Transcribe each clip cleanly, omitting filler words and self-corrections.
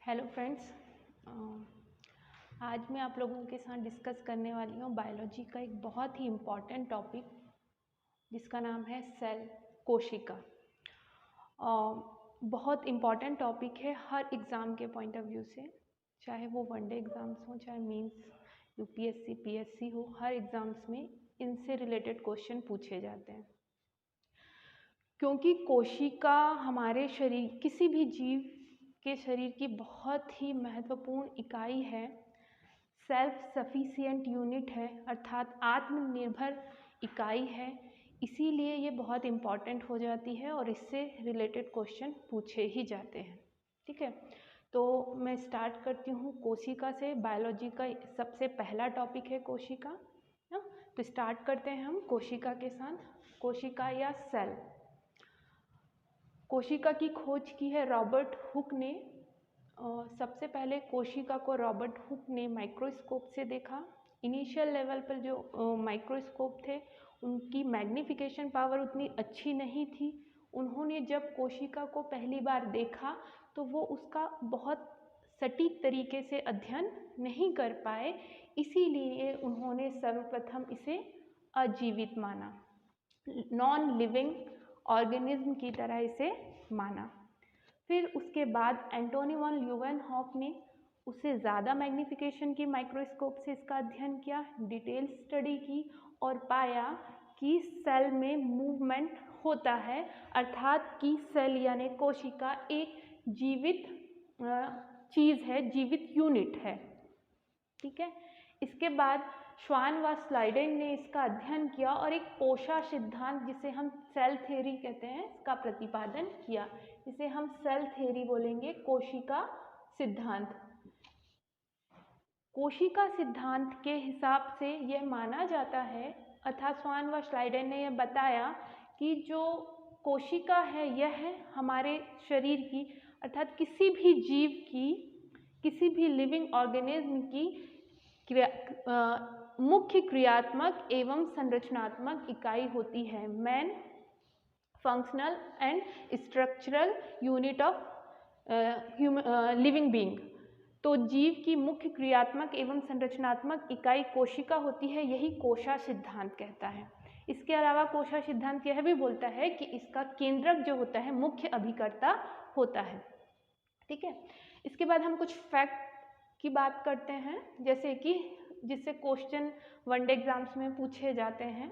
Hello friends, आज मैं आप लोगों के साथ डिस्कस करने वाली हूँ बायोलॉजी का एक बहुत ही इम्पॉर्टेंट टॉपिक जिसका नाम है सेल कोशिका। बहुत इम्पॉर्टेंट टॉपिक है हर एग्ज़ाम के पॉइंट ऑफ व्यू से, चाहे वो वनडे एग्ज़ाम्स हो, चाहे मेंस, यूपीएससी, पीएससी हो, हर एग्ज़ाम्स में इनसे रिलेटेड क्वेश्चन पूछे जाते हैं। क्योंकि कोशिका हमारे शरीर, किसी भी जीव के शरीर की बहुत ही महत्वपूर्ण इकाई है, सेल्फ सफिशिएंट यूनिट है, अर्थात आत्मनिर्भर इकाई है। इसीलिए ये बहुत इम्पॉर्टेंट हो जाती है और इससे रिलेटेड क्वेश्चन पूछे ही जाते हैं। ठीक है, तो मैं स्टार्ट करती हूँ कोशिका से। बायोलॉजी का सबसे पहला टॉपिक है कोशिका। तो स्टार्ट करते हैं हम कोशिका के साथ। कोशिका या सेल। कोशिका की खोज की है रॉबर्ट हुक ने। सबसे पहले कोशिका को रॉबर्ट हुक ने माइक्रोस्कोप से देखा। इनिशियल लेवल पर जो माइक्रोस्कोप थे उनकी मैग्नीफिकेशन पावर उतनी अच्छी नहीं थी। उन्होंने जब कोशिका को पहली बार देखा तो वो उसका बहुत सटीक तरीके से अध्ययन नहीं कर पाए, इसीलिए उन्होंने सर्वप्रथम इसे अजीवित माना, नॉन लिविंग ऑर्गेनिज्म की तरह इसे माना। फिर उसके बाद एंटोनी वॉन ल्यूवेनहॉफ ने उसे ज़्यादा मैग्नीफिकेशन की माइक्रोस्कोप से इसका अध्ययन किया, डिटेल स्टडी की और पाया कि सेल में मूवमेंट होता है, अर्थात कि सेल यानी कोशिका एक जीवित चीज़ है, जीवित यूनिट है। ठीक है, इसके बाद श्वान व स्लाइडेन ने इसका अध्ययन किया और एक कोशा सिद्धांत, जिसे हम सेल थ्योरी कहते हैं, इसका प्रतिपादन किया। इसे हम सेल थ्योरी बोलेंगे, कोशिका सिद्धांत। कोशिका सिद्धांत के हिसाब से यह माना जाता है, अर्थात श्वान व स्लाइडेन ने यह बताया कि जो कोशिका है यह है हमारे शरीर की, अर्थात किसी भी जीव की, किसी भी लिविंग ऑर्गेनिज्म की मुख्य क्रियात्मक एवं संरचनात्मक इकाई होती है। Main functional and structural unit of living being. तो जीव की मुख्य क्रियात्मक एवं संरचनात्मक इकाई कोशिका होती है, यही कोशा सिद्धांत कहता है। इसके अलावा कोशा सिद्धांत यह भी बोलता है कि इसका केंद्रक जो होता है मुख्य अभिकर्ता होता है। ठीक है, इसके बाद हम कुछ फैक्ट की बात करते हैं, जैसे कि जिससे क्वेश्चन वनडे एग्जाम्स में पूछे जाते हैं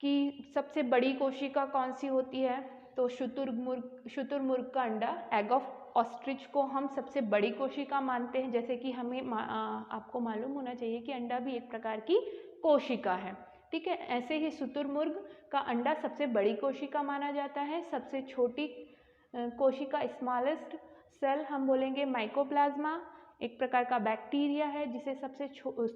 कि सबसे बड़ी कोशिका कौन सी होती है। तो शुतुरमुर्ग का अंडा, एग ऑफ ऑस्ट्रिच को हम सबसे बड़ी कोशिका मानते हैं, जैसे कि हमें आपको मालूम होना चाहिए कि अंडा भी एक प्रकार की कोशिका है। ठीक है, ऐसे ही शुतुरमुर्ग का अंडा सबसे बड़ी कोशिका माना जाता है। सबसे छोटी कोशिका, स्मॉलेस्ट सेल, हम बोलेंगे माइकोप्लाज्मा, एक प्रकार का बैक्टीरिया है जिसे सबसे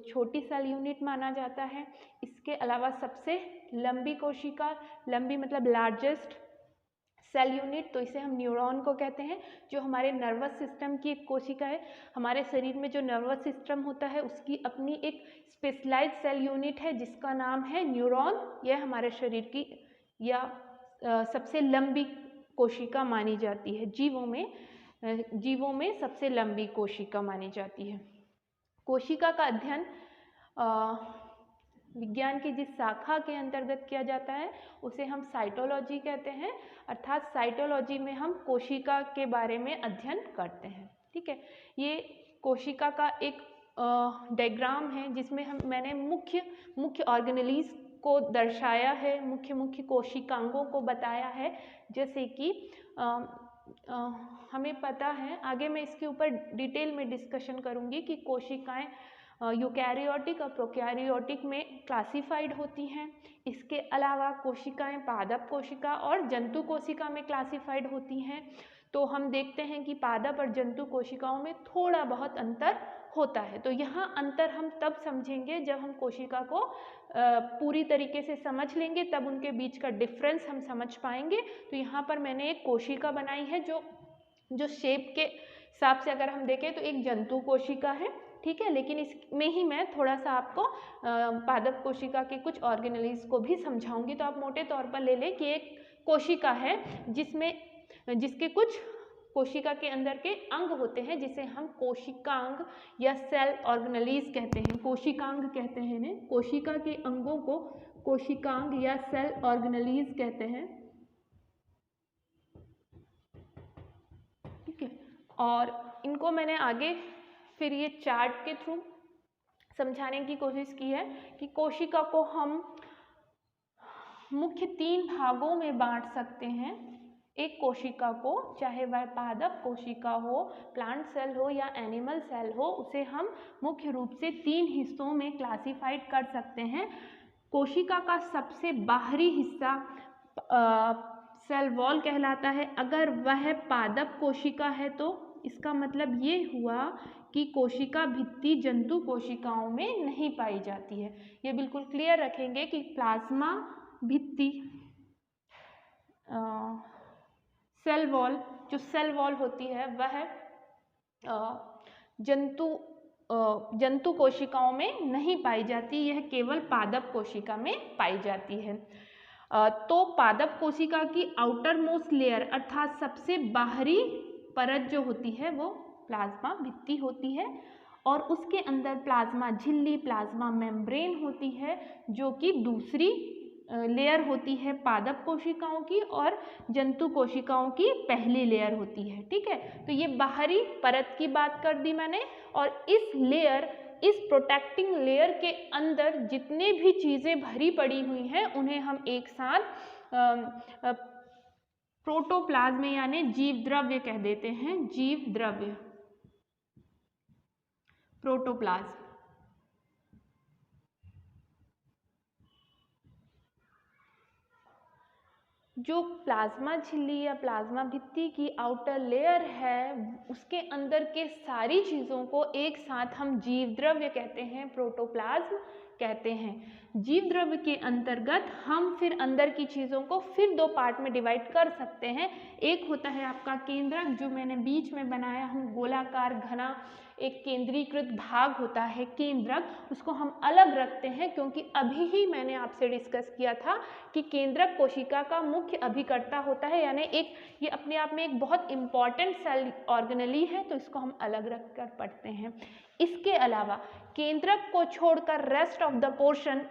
छोटी सेल यूनिट माना जाता है। इसके अलावा सबसे लंबी कोशिका, लंबी मतलब लार्जेस्ट सेल यूनिट, तो इसे हम न्यूरॉन को कहते हैं, जो हमारे नर्वस सिस्टम की एक कोशिका है। हमारे शरीर में जो नर्वस सिस्टम होता है उसकी अपनी एक स्पेशलाइज्ड सेल यूनिट है जिसका नाम है न्यूरॉन। यह हमारे शरीर की या सबसे लंबी कोशिका मानी जाती है, जीवों में सबसे लंबी कोशिका मानी जाती है। कोशिका का अध्ययन विज्ञान की जिस शाखा के अंतर्गत किया जाता है उसे हम साइटोलॉजी कहते हैं, अर्थात साइटोलॉजी में हम कोशिका के बारे में अध्ययन करते हैं। ठीक है, ये कोशिका का एक डायग्राम है जिसमें मैंने मुख्य ऑर्गेनेलीज को दर्शाया है, मुख्य कोशिकांगों को बताया है। जैसे कि हमें पता है, आगे मैं इसके ऊपर डिटेल में डिस्कशन करूंगी कि कोशिकाएं यूकैरियोटिक और प्रोकैरियोटिक में क्लासिफाइड होती हैं। इसके अलावा कोशिकाएं पादप कोशिका और जंतु कोशिका में क्लासिफाइड होती हैं। तो हम देखते हैं कि पादप और जंतु कोशिकाओं में थोड़ा बहुत अंतर होता है। तो यहाँ अंतर हम तब समझेंगे जब हम कोशिका को पूरी तरीके से समझ लेंगे, तब उनके बीच का डिफरेंस हम समझ पाएंगे। तो यहाँ पर मैंने एक कोशिका बनाई है जो शेप के हिसाब से अगर हम देखें तो एक जंतु कोशिका है। ठीक है, लेकिन इसमें ही मैं थोड़ा सा आपको पादप कोशिका के कुछ ऑर्गेनेलीज को भी समझाऊंगी। तो आप मोटे तौर पर ले लें कि एक कोशिका है जिसके कुछ कोशिका के अंदर के अंग होते हैं जिसे हम कोशिकांग या सेल ऑर्गेनेलीज कहते हैं। कोशिकांग कहते हैं इन्हें, कोशिका के अंगों को कोशिकांग या सेल ऑर्गेनेलीज कहते हैं। ठीक है, और इनको मैंने आगे फिर ये चार्ट के थ्रू समझाने की कोशिश की है कि कोशिका को हम मुख्य 3 भागों में बांट सकते हैं। एक कोशिका को, चाहे वह पादप कोशिका हो, प्लांट सेल हो या एनिमल सेल हो, उसे हम मुख्य रूप से 3 हिस्सों में क्लासिफाइड कर सकते हैं। कोशिका का सबसे बाहरी हिस्सा सेल वॉल कहलाता है। अगर वह पादप कोशिका है तो इसका मतलब ये हुआ कि कोशिका भित्ति जंतु कोशिकाओं में नहीं पाई जाती है। ये बिल्कुल क्लियर रखेंगे कि प्लाज्मा भित्ति सेल वॉल, जो सेल वॉल होती है वह जंतु कोशिकाओं में नहीं पाई जाती, यह केवल पादप कोशिका में पाई जाती है। तो पादप कोशिका की आउटर मोस्ट लेयर अर्थात सबसे बाहरी परत जो होती है वो प्लाज्मा भित्ति होती है, और उसके अंदर प्लाज्मा झिल्ली, प्लाज्मा मेम्ब्रेन होती है, जो कि दूसरी लेयर होती है पादप कोशिकाओं की, और जंतु कोशिकाओं की पहली लेयर होती है। ठीक है, तो ये बाहरी परत की बात कर दी मैंने, और इस प्रोटेक्टिंग लेयर के अंदर जितने भी चीज़ें भरी पड़ी हुई हैं उन्हें हम एक साथ प्रोटोप्लाज्म यानी जीव द्रव्य कह देते हैं। जीव द्रव्य, प्रोटोप्लाज्म। जो प्लाज्मा झिल्ली या प्लाज्मा भित्ति की आउटर लेयर है उसके अंदर के सारी चीज़ों को एक साथ हम जीव द्रव्य कहते हैं, प्रोटोप्लाज्म कहते हैं। जीव द्रव्य के अंतर्गत हम फिर अंदर की चीज़ों को फिर 2 पार्ट में डिवाइड कर सकते हैं। एक होता है आपका केंद्रक, जो मैंने बीच में बनाया हूँ, गोलाकार घना एक केंद्रीकृत भाग होता है केंद्रक, उसको हम अलग रखते हैं क्योंकि अभी ही मैंने आपसे डिस्कस किया था कि केंद्रक कोशिका का मुख्य अभिकर्ता होता है, यानी ये अपने आप में एक बहुत इंपॉर्टेंट सेल ऑर्गेनेली है, तो इसको हम अलग रख कर पढ़ते हैं। इसके अलावा केंद्रक को छोड़कर rest of the portion,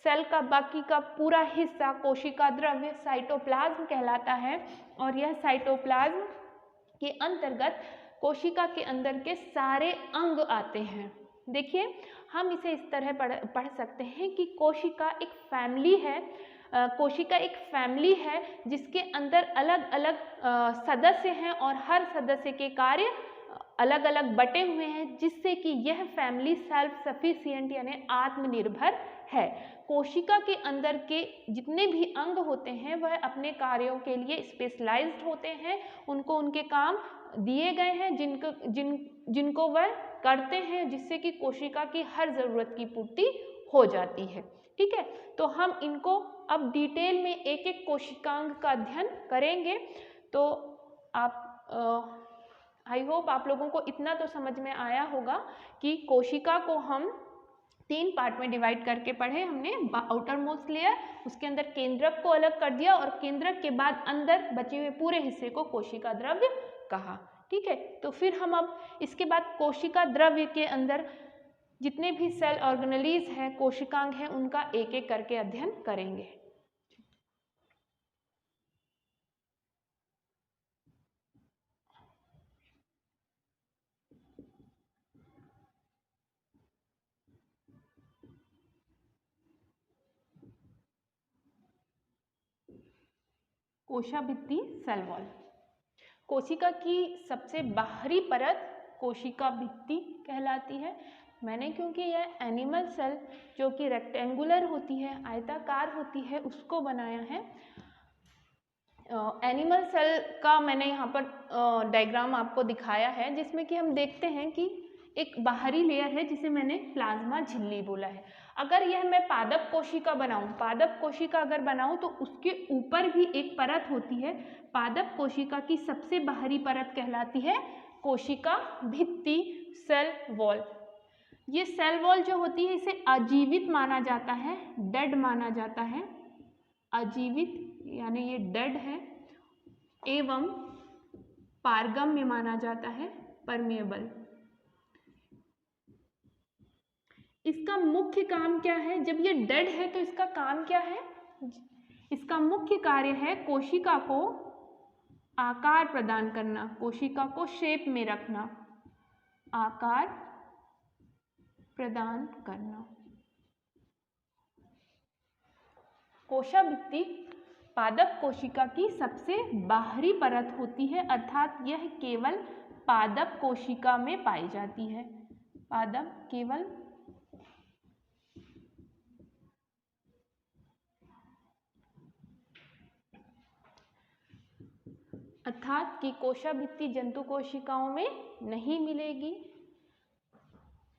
cell का बाकी का पूरा हिस्सा कोशिका द्रव्य साइटोप्लाज्म कहलाता है, और यह साइटोप्लाज्म के अंतर्गत कोशिका के अंदर के सारे अंग आते हैं। देखिए, हम इसे इस तरह पढ़ सकते हैं कि कोशिका एक फैमिली है, कोशिका एक फैमिली है जिसके अंदर अलग अलग सदस्य हैं और हर सदस्य के कार्य अलग अलग बटे हुए हैं, जिससे कि यह फैमिली सेल्फ सफिशिएंट यानी आत्मनिर्भर है। कोशिका के अंदर के जितने भी अंग होते हैं वह अपने कार्यों के लिए स्पेशलाइज्ड होते हैं, उनको उनके काम दिए गए हैं जिनको वह करते हैं, जिससे कि कोशिका की हर ज़रूरत की पूर्ति हो जाती है। ठीक है, तो हम इनको अब डिटेल में एक एक कोशिकांग का अध्ययन करेंगे। तो आप आई होप आप लोगों को इतना तो समझ में आया होगा कि कोशिका को हम 3 पार्ट में डिवाइड करके पढ़े हमने। आउटर मोस्ट लेयर, उसके अंदर केंद्रक को अलग कर दिया, और केंद्रक के बाद अंदर बचे हुए पूरे हिस्से को कोशिका द्रव्य कहा। ठीक है, तो फिर हम अब इसके बाद कोशिका द्रव्य के अंदर जितने भी सेल ऑर्गेनेलीज हैं, कोशिकांग हैं, उनका एक एक करके अध्ययन करेंगे। कोशाभित्ति सेल वॉल। कोशिका की सबसे बाहरी परत कोशिका भित्ति कहलाती है। मैंने क्योंकि यह एनिमल सेल जो कि रेक्टेंगुलर होती है, आयताकार होती है, उसको बनाया है। एनिमल सेल का मैंने यहाँ पर डायग्राम आपको दिखाया है, जिसमें कि हम देखते हैं कि एक बाहरी लेयर है जिसे मैंने प्लाज्मा झिल्ली बोला है। अगर यह मैं पादप कोशिका बनाऊं, पादप कोशिका अगर बनाऊं तो उसके ऊपर भी एक परत होती है। पादप कोशिका की सबसे बाहरी परत कहलाती है कोशिका भित्ति, सेल वॉल। ये सेल वॉल जो होती है इसे अजीवित माना जाता है, डेड माना जाता है, अजीवित यानी ये डेड है, एवं पारगम्य माना जाता है, परमेएबल। इसका मुख्य काम क्या है? जब ये डेड है तो इसका काम क्या है? इसका मुख्य कार्य है कोशिका को आकार प्रदान करना, कोशिका को शेप में रखना, आकार प्रदान करना। कोशाभित्ति पादप कोशिका की सबसे बाहरी परत होती है, अर्थात यह केवल पादप कोशिका में पाई जाती है। पादप केवल अर्थात कि कोशाभित्ति जंतु कोशिकाओं में नहीं मिलेगी।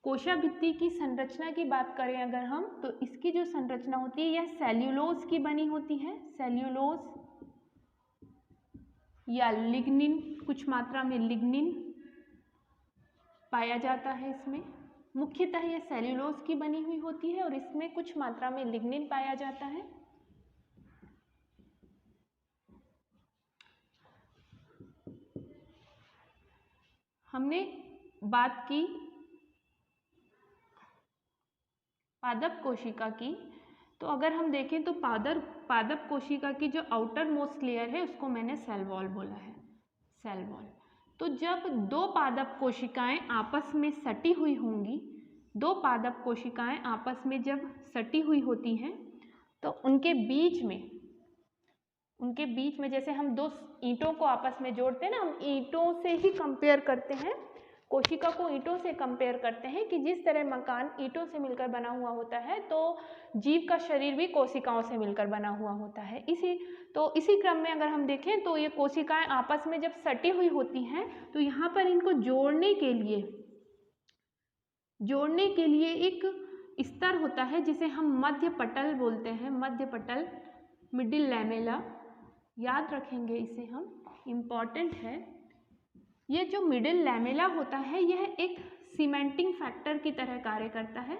कोशाभित्ति की संरचना की बात करें अगर हम, तो इसकी जो संरचना होती है यह सेल्यूलोज की बनी होती है। सेल्यूलोज या लिग्निन, कुछ मात्रा में लिग्निन पाया जाता है इसमें। मुख्यतः यह सेल्यूलोज की बनी हुई होती है और इसमें कुछ मात्रा में लिग्निन पाया जाता है। हमने बात की पादप कोशिका की, तो अगर हम देखें तो पादप कोशिका की जो आउटर मोस्ट लेयर है उसको मैंने सेल वॉल बोला है, सेल वॉल। तो जब दो पादप कोशिकाएं आपस में सटी हुई होंगी, दो पादप कोशिकाएं आपस में जब सटी हुई होती हैं तो उनके बीच में जैसे हम दो ईंटों को आपस में जोड़ते हैं ना, हम ईंटों से ही कंपेयर करते हैं, कोशिका को ईंटों से कंपेयर करते हैं कि जिस तरह मकान ईंटों से मिलकर बना हुआ होता है तो जीव का शरीर भी कोशिकाओं से मिलकर बना हुआ होता है। इसी क्रम में अगर हम देखें तो ये कोशिकाएं आपस में जब सटी हुई होती हैं तो यहाँ पर इनको जोड़ने के लिए एक स्तर होता है जिसे हम मध्य पटल बोलते हैं। मध्य पटल, मिडिल लैमेला, याद रखेंगे इसे हम, इम्पॉर्टेंट है। ये जो मिडिल लैमेला होता है यह एक सीमेंटिंग फैक्टर की तरह कार्य करता है,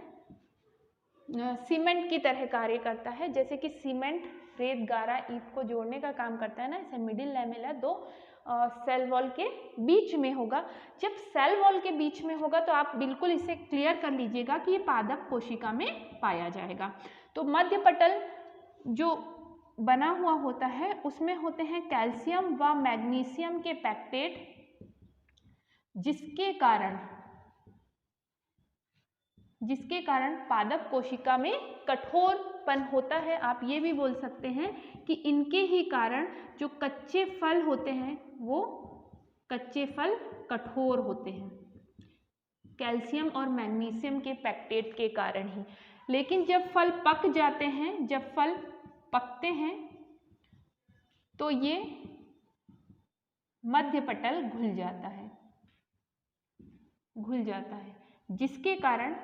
सीमेंट की तरह कार्य करता है। जैसे कि सीमेंट रेत गारा ईंट को जोड़ने का काम करता है ना, ऐसे मिडिल लैमेला दो सेल वॉल के बीच में होगा। जब सेल वॉल के बीच में होगा तो आप बिल्कुल इसे क्लियर कर लीजिएगा कि ये पादप कोशिका में पाया जाएगा। तो मध्य पटल जो बना हुआ होता है उसमें होते हैं कैल्शियम व मैग्नीशियम के पैक्टेट, जिसके कारण पादप कोशिका में कठोरपन होता है। आप ये भी बोल सकते हैं कि इनके ही कारण जो कच्चे फल होते हैं वो कच्चे फल कठोर होते हैं, कैल्शियम और मैग्नीशियम के पैक्टेट के कारण ही। लेकिन जब फल पक जाते हैं, जब फल पकते हैं तो ये मध्य पटल घुल जाता है, जिसके कारण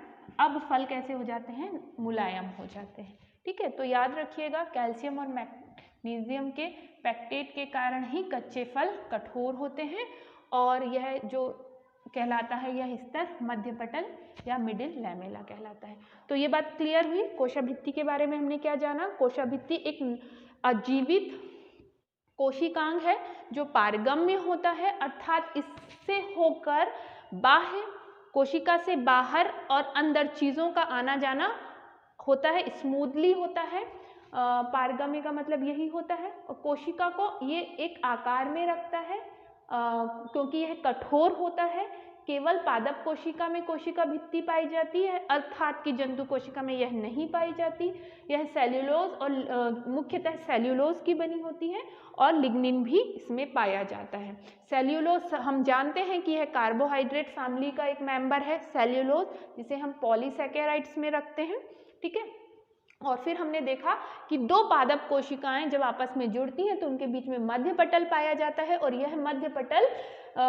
अब फल कैसे हो जाते हैं? मुलायम हो जाते हैं। ठीक है, तो याद रखिएगा कैल्शियम और मैग्नीशियम के पैक्टेट के कारण ही कच्चे फल कठोर होते हैं और यह जो कहलाता है यह स्तर मध्य पटल या मिडिल लैमेला कहलाता है। तो ये बात क्लियर हुई। कोशाभित्ति के बारे में हमने क्या जाना? कोशाभित्ति एक अजीवित कोशिकांग है जो पारगम्य होता है, अर्थात इससे होकर बाह्य कोशिका से बाहर और अंदर चीज़ों का आना जाना होता है, स्मूथली होता है। पारगम्य का मतलब यही होता है। और कोशिका को ये एक आकार में रखता है क्योंकि यह कठोर होता है। केवल पादप कोशिका में कोशिका भित्ति पाई जाती है, अर्थात कि जंतु कोशिका में यह नहीं पाई जाती। यह सेल्यूलोज और मुख्यतः सेल्यूलोज की बनी होती है और लिग्निन भी इसमें पाया जाता है। सेल्यूलोज हम जानते हैं कि यह कार्बोहाइड्रेट फैमिली का एक मेंबर है, सेल्यूलोज, जिसे हम पॉलीसैकेराइड्स में रखते हैं। ठीक है, और फिर हमने देखा कि दो पादप कोशिकाएं जब आपस में जुड़ती हैं तो उनके बीच में मध्य पटल पाया जाता है और यह मध्य पटल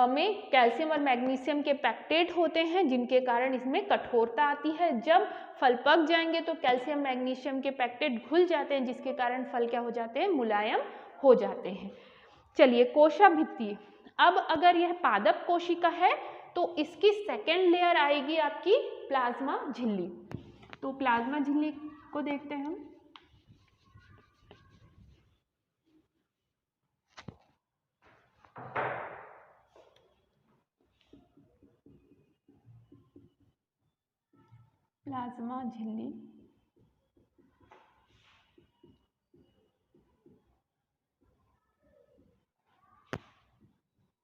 में कैल्शियम और मैग्नीशियम के पैक्टेट होते हैं, जिनके कारण इसमें कठोरता आती है। जब फल पक जाएंगे तो कैल्शियम मैग्नीशियम के पैक्टेट घुल जाते हैं, जिसके कारण फल क्या हो जाते हैं? मुलायम हो जाते हैं। चलिए, कोशाभित्ति। अब अगर यह पादप कोशिका है तो इसकी सेकेंड लेयर आएगी आपकी प्लाज्मा झिल्ली। तो प्लाज्मा झिल्ली को देखते हैं हम। प्लाज्मा झिल्ली,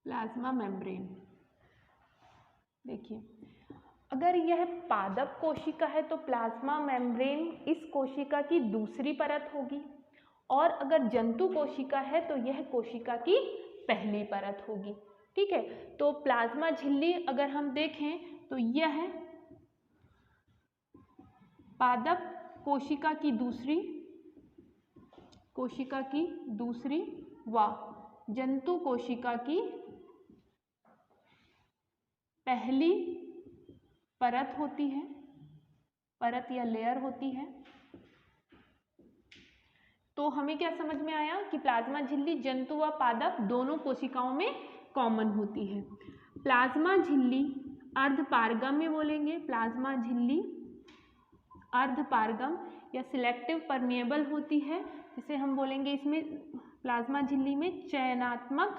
प्लाज्मा मेम्ब्रेन। देखिए, अगर यह पादप कोशिका है तो प्लाज्मा मेम्ब्रेन इस कोशिका की दूसरी परत होगी, और अगर जंतु कोशिका है तो यह कोशिका की पहली परत होगी। ठीक है, तो प्लाज्मा झिल्ली अगर हम देखें तो यह पादप कोशिका की दूसरी व जंतु कोशिका की पहली परत होती है, परत या लेयर होती है। तो हमें क्या समझ में आया कि प्लाज्मा झिल्ली जंतु व पादप दोनों कोशिकाओं में कॉमन होती है। प्लाज्मा झिल्ली अर्धपारगम्य बोलेंगे, प्लाज्मा झिल्ली अर्धपारगम या सिलेक्टिव परमिएबल होती है, जिसे हम बोलेंगे इसमें प्लाज्मा झिल्ली में चयनात्मक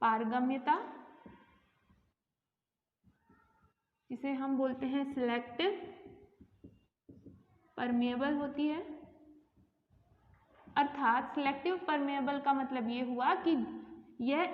पारगम्यता, जिसे हम बोलते हैं सिलेक्टिव परमिएबल होती है। अर्थात सिलेक्टिव परमिएबल का मतलब ये हुआ कि यह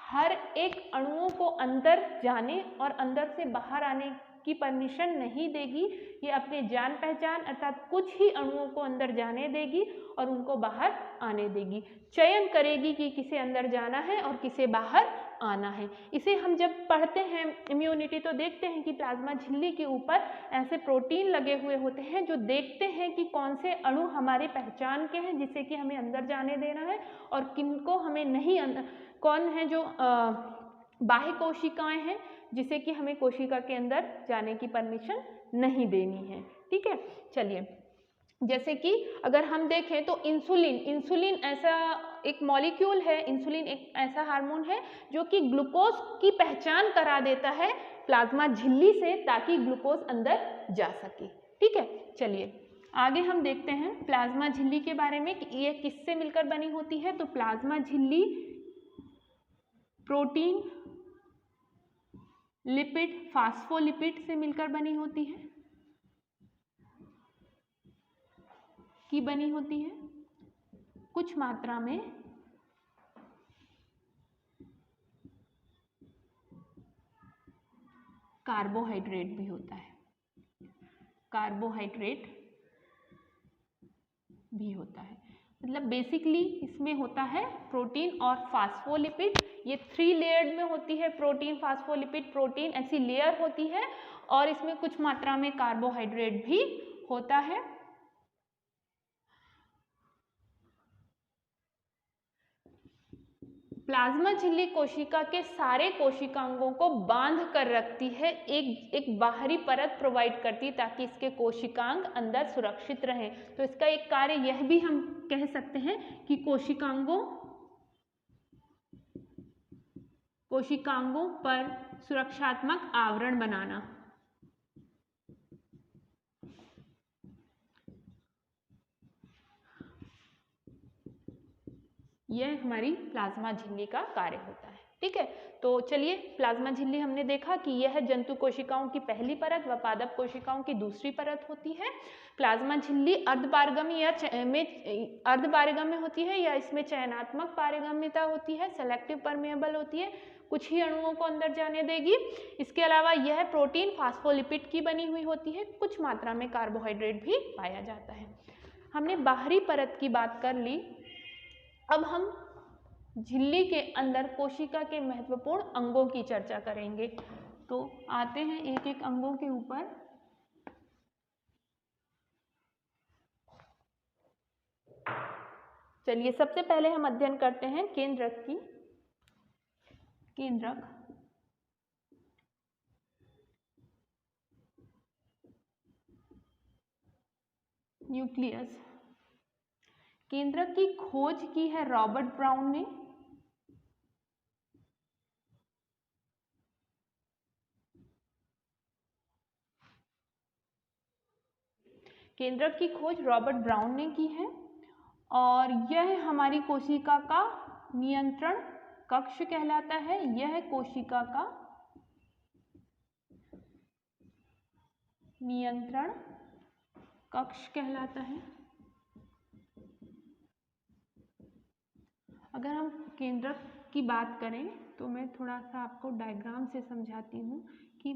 हर एक अणुओं को अंदर जाने और अंदर से बाहर आने की परमिशन नहीं देगी। ये अपने जान पहचान अर्थात कुछ ही अणुओं को अंदर जाने देगी और उनको बाहर आने देगी। चयन करेगी कि किसे अंदर जाना है और किसे बाहर आना है। इसे हम जब पढ़ते हैं इम्यूनिटी तो देखते हैं कि प्लाज्मा झिल्ली के ऊपर ऐसे प्रोटीन लगे हुए होते हैं जो देखते हैं कि कौन से अणु हमारे पहचान के हैं जिसे कि हमें अंदर जाने देना है और किनको हमें नहीं अंदर, कौन है जो बाह्य कोशिकाएं हैं जिसे कि हमें कोशिका के अंदर जाने की परमिशन नहीं देनी है। ठीक है, चलिए, जैसे कि अगर हम देखें तो इंसुलिन ऐसा एक मॉलिक्यूल है, इंसुलिन एक ऐसा हार्मोन है जो कि ग्लूकोज की पहचान करा देता है प्लाज्मा झिल्ली से ताकि ग्लूकोज अंदर जा सके। ठीक है, चलिए आगे हम देखते हैं प्लाज्मा झिल्ली के बारे में कि ये किससे मिलकर बनी होती है। तो प्लाज्मा झिल्ली प्रोटीन, लिपिड, फास्फोलिपिड से मिलकर बनी होती है कुछ मात्रा में कार्बोहाइड्रेट भी होता है, मतलब बेसिकली इसमें होता है प्रोटीन और फास्फोलिपिड। ये 3 लेयर्ड में होती है, प्रोटीन, फास्फोलिपिड, प्रोटीन ऐसी लेयर होती है और इसमें कुछ मात्रा में कार्बोहाइड्रेट भी होता है। प्लाज्मा झिल्ली कोशिका के सारे कोशिकांगों को बांध कर रखती है, एक बाहरी परत प्रोवाइड करती है ताकि इसके कोशिकांग अंदर सुरक्षित रहें। तो इसका एक कार्य यह भी हम कह सकते हैं कि कोशिकांगों पर सुरक्षात्मक आवरण बनाना। यह हमारी प्लाज्मा झिल्ली का कार्य होता है। ठीक है, तो चलिए प्लाज्मा झिल्ली हमने देखा कि यह जंतु कोशिकाओं की पहली परत व पादप कोशिकाओं की दूसरी परत होती है। प्लाज्मा झिल्ली अर्धपारगम्य होती है या इसमें चयनात्मक पारगम्यता होती है, सेलेक्टिव परमिएबल होती है, कुछ ही अणुओं को अंदर जाने देगी। इसके अलावा यह प्रोटीन, फास्फोलिपिड की बनी हुई होती है, कुछ मात्रा में कार्बोहाइड्रेट भी पाया जाता है। हमने बाहरी परत की बात कर ली, अब हम झिल्ली के अंदर कोशिका के महत्वपूर्ण अंगों की चर्चा करेंगे। तो आते हैं एक एक अंगों के ऊपर। चलिए सबसे पहले हम अध्ययन करते हैं केंद्रक की। केंद्रक न्यूक्लियस। केंद्रक की खोज की है रॉबर्ट ब्राउन ने। केंद्रक की खोज रॉबर्ट ब्राउन ने की है और यह हमारी कोशिका का नियंत्रण कक्ष कहलाता है। यह कोशिका का नियंत्रण कक्ष कहलाता है। अगर हम केंद्रक की बात करें तो मैं थोड़ा सा आपको डायग्राम से समझाती हूँ कि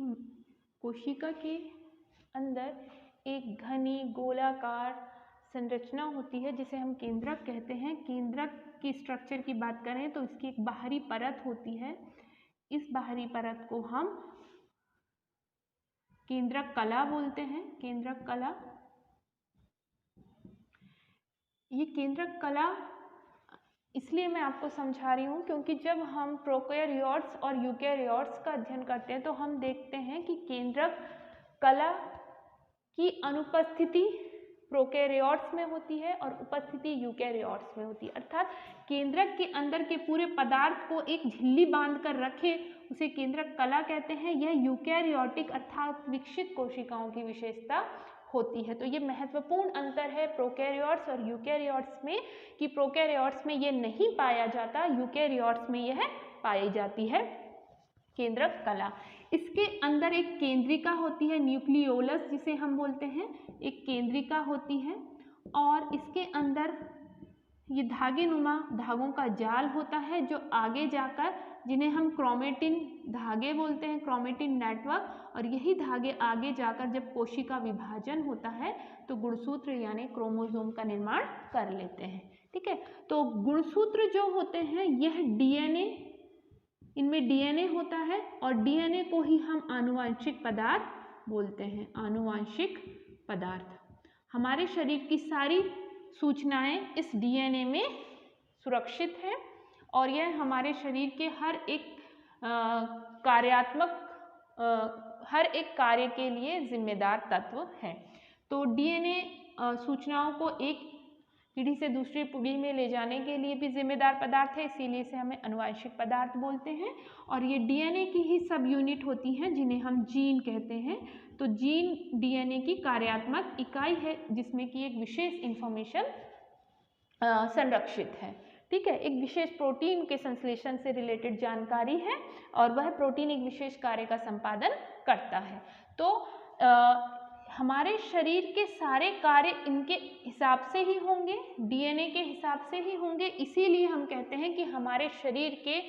कोशिका के अंदर एक घनी गोलाकार संरचना होती है जिसे हम केंद्रक कहते हैं। केंद्रक की स्ट्रक्चर की बात करें तो इसकी एक बाहरी परत होती है। इस बाहरी परत को हम केंद्रक कला बोलते हैं। केंद्रक कला, ये केंद्रक कला इसलिए मैं आपको समझा रही हूँ क्योंकि जब हम प्रोकैरियोट्स और यूकैरियोट्स का अध्ययन करते हैं तो हम देखते हैं कि केंद्रक कला की अनुपस्थिति प्रोकैरियोट्स में होती है और उपस्थिति यूकैरियोट्स में होती है। अर्थात केंद्रक के अंदर के पूरे पदार्थ को एक झिल्ली बांध कर रखे उसे केंद्रक कला कहते हैं। यह यूकैरियोटिक अर्थात विकसित कोशिकाओं की विशेषता होती है। तो ये महत्वपूर्ण अंतर है प्रोकैरियोट्स और यूकैरियोट्स में कि प्रोकैरियोट्स में ये नहीं पाया जाता, यूकैरियोट्स में यह पाई जाती है केंद्रक कला। इसके अंदर एक केंद्रिका होती है, न्यूक्लियोलस जिसे हम बोलते हैं, एक केंद्रिका होती है और इसके अंदर ये धागे नुमा धागों का जाल होता है जो आगे जाकर, जिन्हें हम क्रोमेटिन धागे बोलते हैं, क्रोमेटिन नेटवर्क, और यही धागे आगे जाकर जब कोशिका विभाजन होता है तो गुणसूत्र यानी क्रोमोसोम का निर्माण कर लेते हैं। ठीक है, तो गुणसूत्र जो होते हैं यह डीएनए, इनमें डीएनए होता है और डीएनए को ही हम आनुवांशिक पदार्थ बोलते हैं। आनुवांशिक पदार्थ, हमारे शरीर की सारी सूचनाएं इस डीएनए में सुरक्षित हैं और यह हमारे शरीर के हर एक हर एक कार्य के लिए जिम्मेदार तत्व है। तो डीएनए सूचनाओं को एक पीढ़ी से दूसरी पीढ़ी में ले जाने के लिए भी जिम्मेदार पदार्थ है, इसीलिए इसे हमें आनुवांशिक पदार्थ बोलते हैं। और ये डीएनए की ही सब यूनिट होती हैं जिन्हें हम जीन कहते हैं। तो जीन डीएनए की कार्यात्मक इकाई है जिसमें कि एक विशेष इंफॉर्मेशन संरक्षित है। ठीक है, एक विशेष प्रोटीन के संश्लेषण से रिलेटेड जानकारी है और वह प्रोटीन एक विशेष कार्य का संपादन करता है। तो हमारे शरीर के सारे कार्य इनके हिसाब से ही होंगे, डीएनए के हिसाब से ही होंगे। इसीलिए हम कहते हैं कि हमारे शरीर के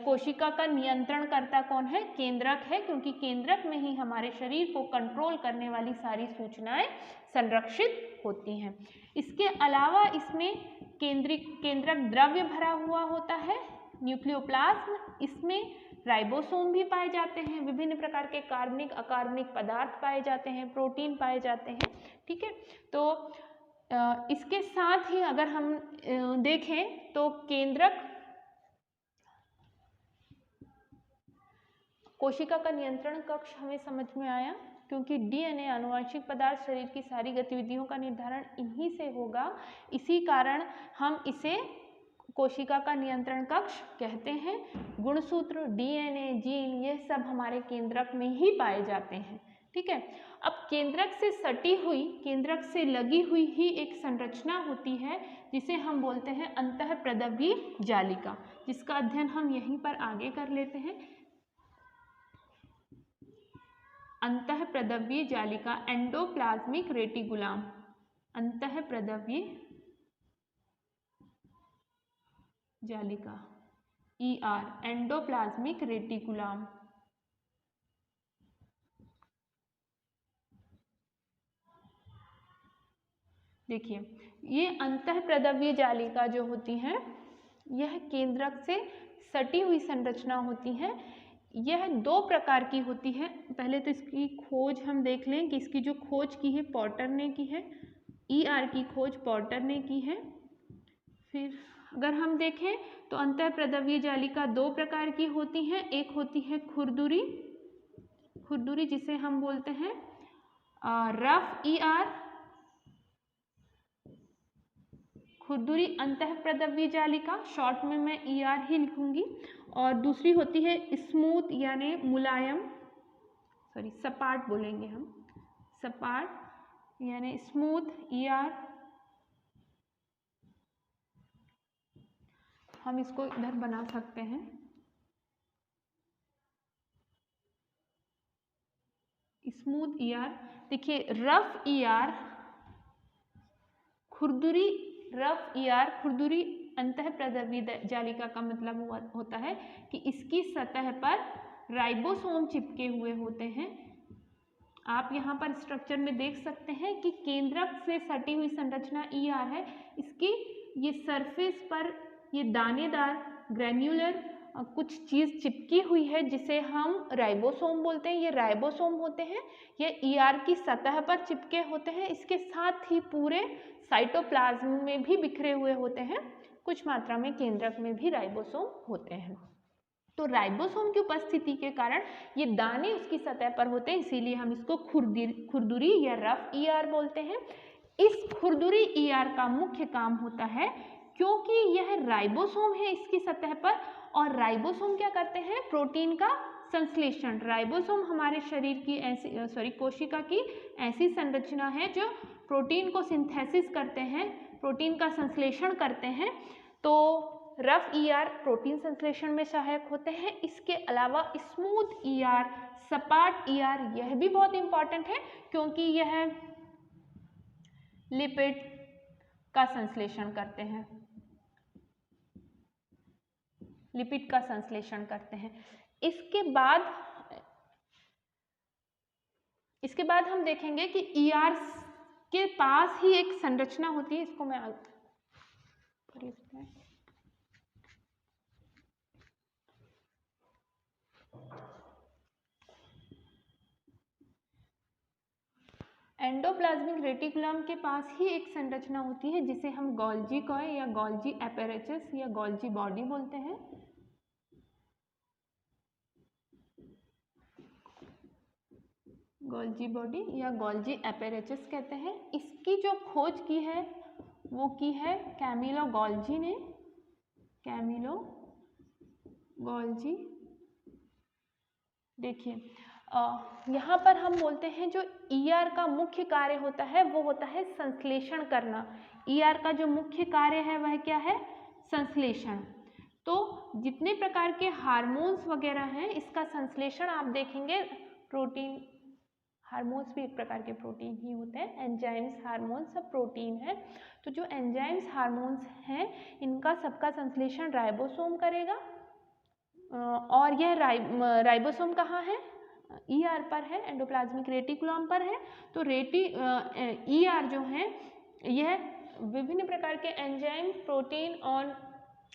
कोशिका का नियंत्रण करता कौन है? केंद्रक है, क्योंकि केंद्रक में ही हमारे शरीर को कंट्रोल करने वाली सारी सूचनाएं संरक्षित होती हैं। इसके अलावा इसमें केंद्रक द्रव्य भरा हुआ होता है, न्यूक्लियोप्लाज्म। इसमें राइबोसोम भी पाए जाते हैं, विभिन्न प्रकार के कार्बनिक अकार्बनिक पदार्थ पाए जाते हैं, प्रोटीन पाए जाते हैं। ठीक है, तो इसके साथ ही अगर हम देखें तो केंद्रक कोशिका का नियंत्रण कक्ष हमें समझ में आया, क्योंकि डीएनए आनुवंशिक पदार्थ शरीर की सारी गतिविधियों का निर्धारण इन्हीं से होगा। इसी कारण हम इसे कोशिका का नियंत्रण कक्ष कहते हैं। गुणसूत्र, डीएनए, जीन, ये सब हमारे केंद्रक में ही पाए जाते हैं। ठीक है, अब केंद्रक से सटी हुई, केंद्रक से लगी हुई ही एक संरचना होती है जिसे हम बोलते हैं अंतःप्रदव्यी जालिका, जिसका अध्ययन हम यहीं पर आगे कर लेते हैं। अंतःप्रदव्यी जालिका, एंडोप्लाज्मिक रेटिकुलम, अंतःप्रदव्यी जालिका, ER, एंडोप्लाज्मिक रेटिकुलम। देखिए, ये अंतःप्रदव्यी जालिका जो होती हैं यह केंद्रक से सटी हुई संरचना होती है। यह दो प्रकार की होती है। पहले तो इसकी खोज हम देख लें कि इसकी जो खोज की है पोर्टर ने की है, ER की खोज पोर्टर ने की है। फिर अगर हम देखें तो अंतःप्रदव्यी जालिका दो प्रकार की होती हैं। एक होती है खुरदुरी, खुरदुरी जिसे हम बोलते हैं रफ ER, खुरदुरी अंतःप्रदव्यी जालिका, शॉर्ट में मैं ER ही लिखूंगी। और दूसरी होती है स्मूथ यानी मुलायम, सपाट बोलेंगे हम, सपाट यानी स्मूथ ER। हम इसको इधर बना सकते हैं, स्मूथ ER, देखिए रफ ER, खुरदुरी, रफ ER खुरदुरी अंतःप्रद्रवी जालिका का मतलब होता है कि इसकी सतह पर राइबोसोम चिपके हुए होते हैं। आप यहाँ पर स्ट्रक्चर में देख सकते हैं कि केंद्रक से सटी हुई संरचना ER है। इसकी ये सरफेस पर ये दानेदार ग्रैन्युलर कुछ चीज़ चिपकी हुई है जिसे हम राइबोसोम बोलते हैं। ये राइबोसोम होते हैं, ये ER की सतह पर चिपके होते हैं। इसके साथ ही पूरे साइटोप्लाज्म में भी बिखरे हुए होते हैं। कुछ मात्रा में केंद्रक में भी राइबोसोम होते हैं। तो राइबोसोम की उपस्थिति के कारण ये दाने उसकी सतह पर होते हैं, इसीलिए हम इसको खुरदुरी या रफ ER बोलते हैं। इस खुरदुरी ER का मुख्य काम होता है, क्योंकि यह राइबोसोम है इसकी सतह पर, और राइबोसोम क्या करते हैं, प्रोटीन का संश्लेषण। राइबोसोम हमारे शरीर की ऐसी कोशिका की ऐसी संरचना है जो प्रोटीन को सिंथेसिस करते हैं, प्रोटीन का संश्लेषण करते हैं। तो रफ ER प्रोटीन संश्लेषण में सहायक होते हैं। इसके अलावा स्मूथ ER, सपाट ER, यह भी बहुत इंपॉर्टेंट है क्योंकि यह लिपिड का संश्लेषण करते हैं, लिपिड का संश्लेषण करते हैं। इसके बाद हम देखेंगे कि ER के पास ही एक संरचना होती है, इसको मैं एंडोप्लाज्मिक रेटिकुलम के पास ही एक संरचना होती है जिसे हम गोल्जी कॉय या गोल्जी एपेरेचस या गोल्जी बॉडी बोलते हैं। गोल्जी बॉडी या गोल्जी एपेरेचस कहते हैं। इसकी जो खोज की है वो की है कैमिलो गोल्जी ने, कैमिलो गोल्जी। देखिए यहाँ पर हम बोलते हैं जो ER का मुख्य कार्य होता है वो होता है संश्लेषण करना। ER का जो मुख्य कार्य है वह क्या है, संश्लेषण। तो जितने प्रकार के हार्मोन्स वगैरह हैं इसका संश्लेषण आप देखेंगे, प्रोटीन, हार्मोन्स भी एक प्रकार के प्रोटीन ही होते हैं, एंजाइम्स, हार्मोन्स सब प्रोटीन है। तो जो एंजाइम्स, हार्मोन्स हैं इनका सबका संश्लेषण राइबोसोम करेगा। और यह राइबोसोम कहाँ है, ER पर है, एंडोप्लाज्मिक रेटिकुलम पर है। तो ER जो है यह विभिन्न प्रकार के एंजाइम, प्रोटीन और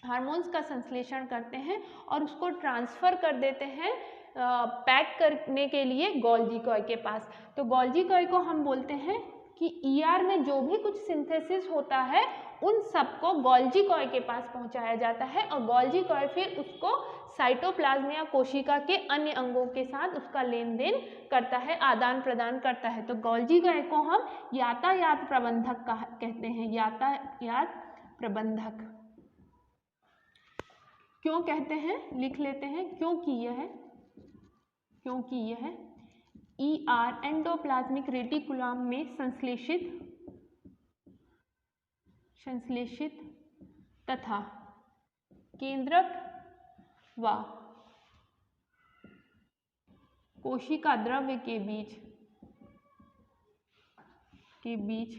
हार्मोन्स का संश्लेषण करते हैं और उसको ट्रांसफर कर देते हैं पैक करने के लिए गोल्जी कॉय के पास। तो गोल्जी कॉय को हम बोलते हैं कि ER में जो भी कुछ सिंथेसिस होता है उन सबको गोल्जी कॉय के पास पहुंचाया जाता है और गोल्जी कॉय फिर उसको साइटोप्लाज्म या कोशिका के अन्य अंगों के साथ उसका लेन देन करता है, आदान प्रदान करता है। तो गोल्जी कॉय को हम यातायात प्रबंधक कहते हैं, यातायात प्रबंधक। क्यों कहते हैं, लिख लेते हैं, क्योंकि यह ER एंडोप्लाज्मिक रेटिकुलम में संश्लेषित तथा केंद्रक व कोशिका द्रव्य के बीच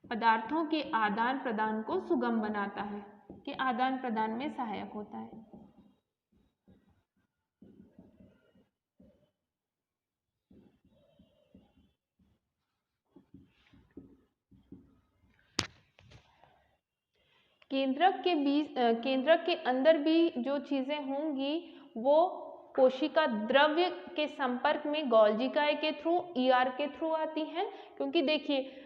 पदार्थों के आदान प्रदान को सुगम बनाता है, के आदान प्रदान में सहायक होता है। केंद्रक के अंदर भी जो चीजें होंगी वो कोशिका द्रव्य के संपर्क में गोल्जी कॉय के थ्रू, ER के थ्रू आती हैं। क्योंकि देखिए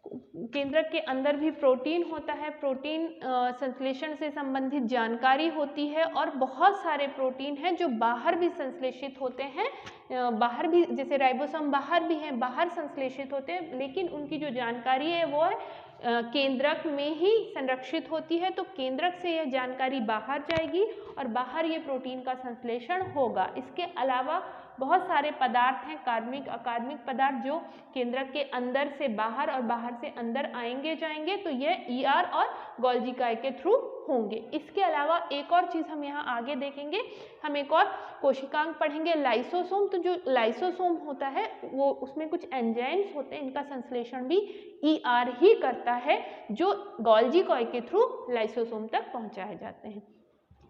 केंद्रक के अंदर भी प्रोटीन होता है, प्रोटीन संश्लेषण से संबंधित जानकारी होती है और बहुत सारे प्रोटीन हैं जो बाहर भी संश्लेषित होते हैं, बाहर भी, जैसे राइबोसोम बाहर भी हैं, बाहर संश्लेषित होते हैं, लेकिन उनकी जो जानकारी है वो केंद्रक में ही संरक्षित होती है। तो केंद्रक से यह जानकारी बाहर जाएगी और बाहर ये प्रोटीन का संश्लेषण होगा। इसके अलावा बहुत सारे पदार्थ हैं, कार्बनिक, अकार्बनिक पदार्थ, जो केंद्रक के अंदर से बाहर और बाहर से अंदर आएंगे जाएंगे। तो यह ER और गोल्जी कॉय के थ्रू होंगे। इसके अलावा एक और चीज़ हम यहाँ आगे देखेंगे, हम एक और कोशिकांग पढ़ेंगे लाइसोसोम। तो जो लाइसोसोम होता है वो उसमें कुछ एंजाइम्स होते हैं, इनका संश्लेषण भी ER ही करता है, जो गोल्जी कॉय के थ्रू लाइसोसोम तक पहुँचाए जाते हैं।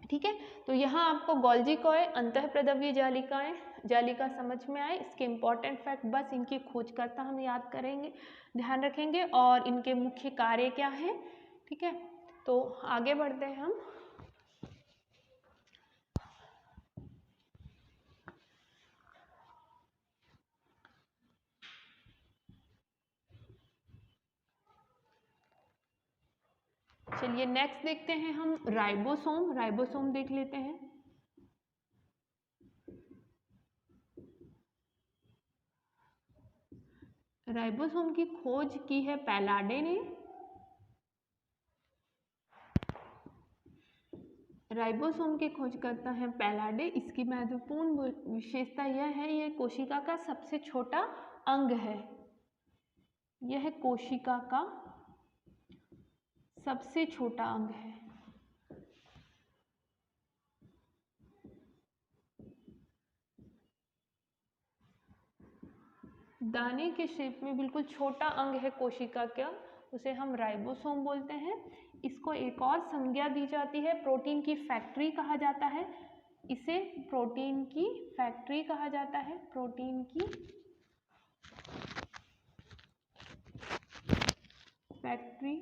ठीक है, तो यहाँ आपको गोल्जी कॉय, अंतःप्रदवीय जालिका समझ में आए। इसके इम्पॉर्टेंट फैक्ट बस इनकी खोजकर्ता हम याद करेंगे, ध्यान रखेंगे, और इनके मुख्य कार्य क्या है। ठीक है, तो आगे बढ़ते हैं हम। चलिए नेक्स्ट देखते हैं हम राइबोसोम देख लेते हैं। राइबोसोम की खोज की है पैलाडे ने। राइबोसोम के खोजकर्ता हैं पैलाडे। इसकी महत्वपूर्ण विशेषता यह है, यह कोशिका का सबसे छोटा अंग है। यह कोशिका का सबसे छोटा अंग है। दाने के शेप में बिल्कुल छोटा अंग है कोशिका का, उसे हम राइबोसोम बोलते हैं। इसको एक और संज्ञा दी जाती है, प्रोटीन की फैक्ट्री कहा जाता है। इसे प्रोटीन की फैक्ट्री कहा जाता है, प्रोटीन की फैक्ट्री।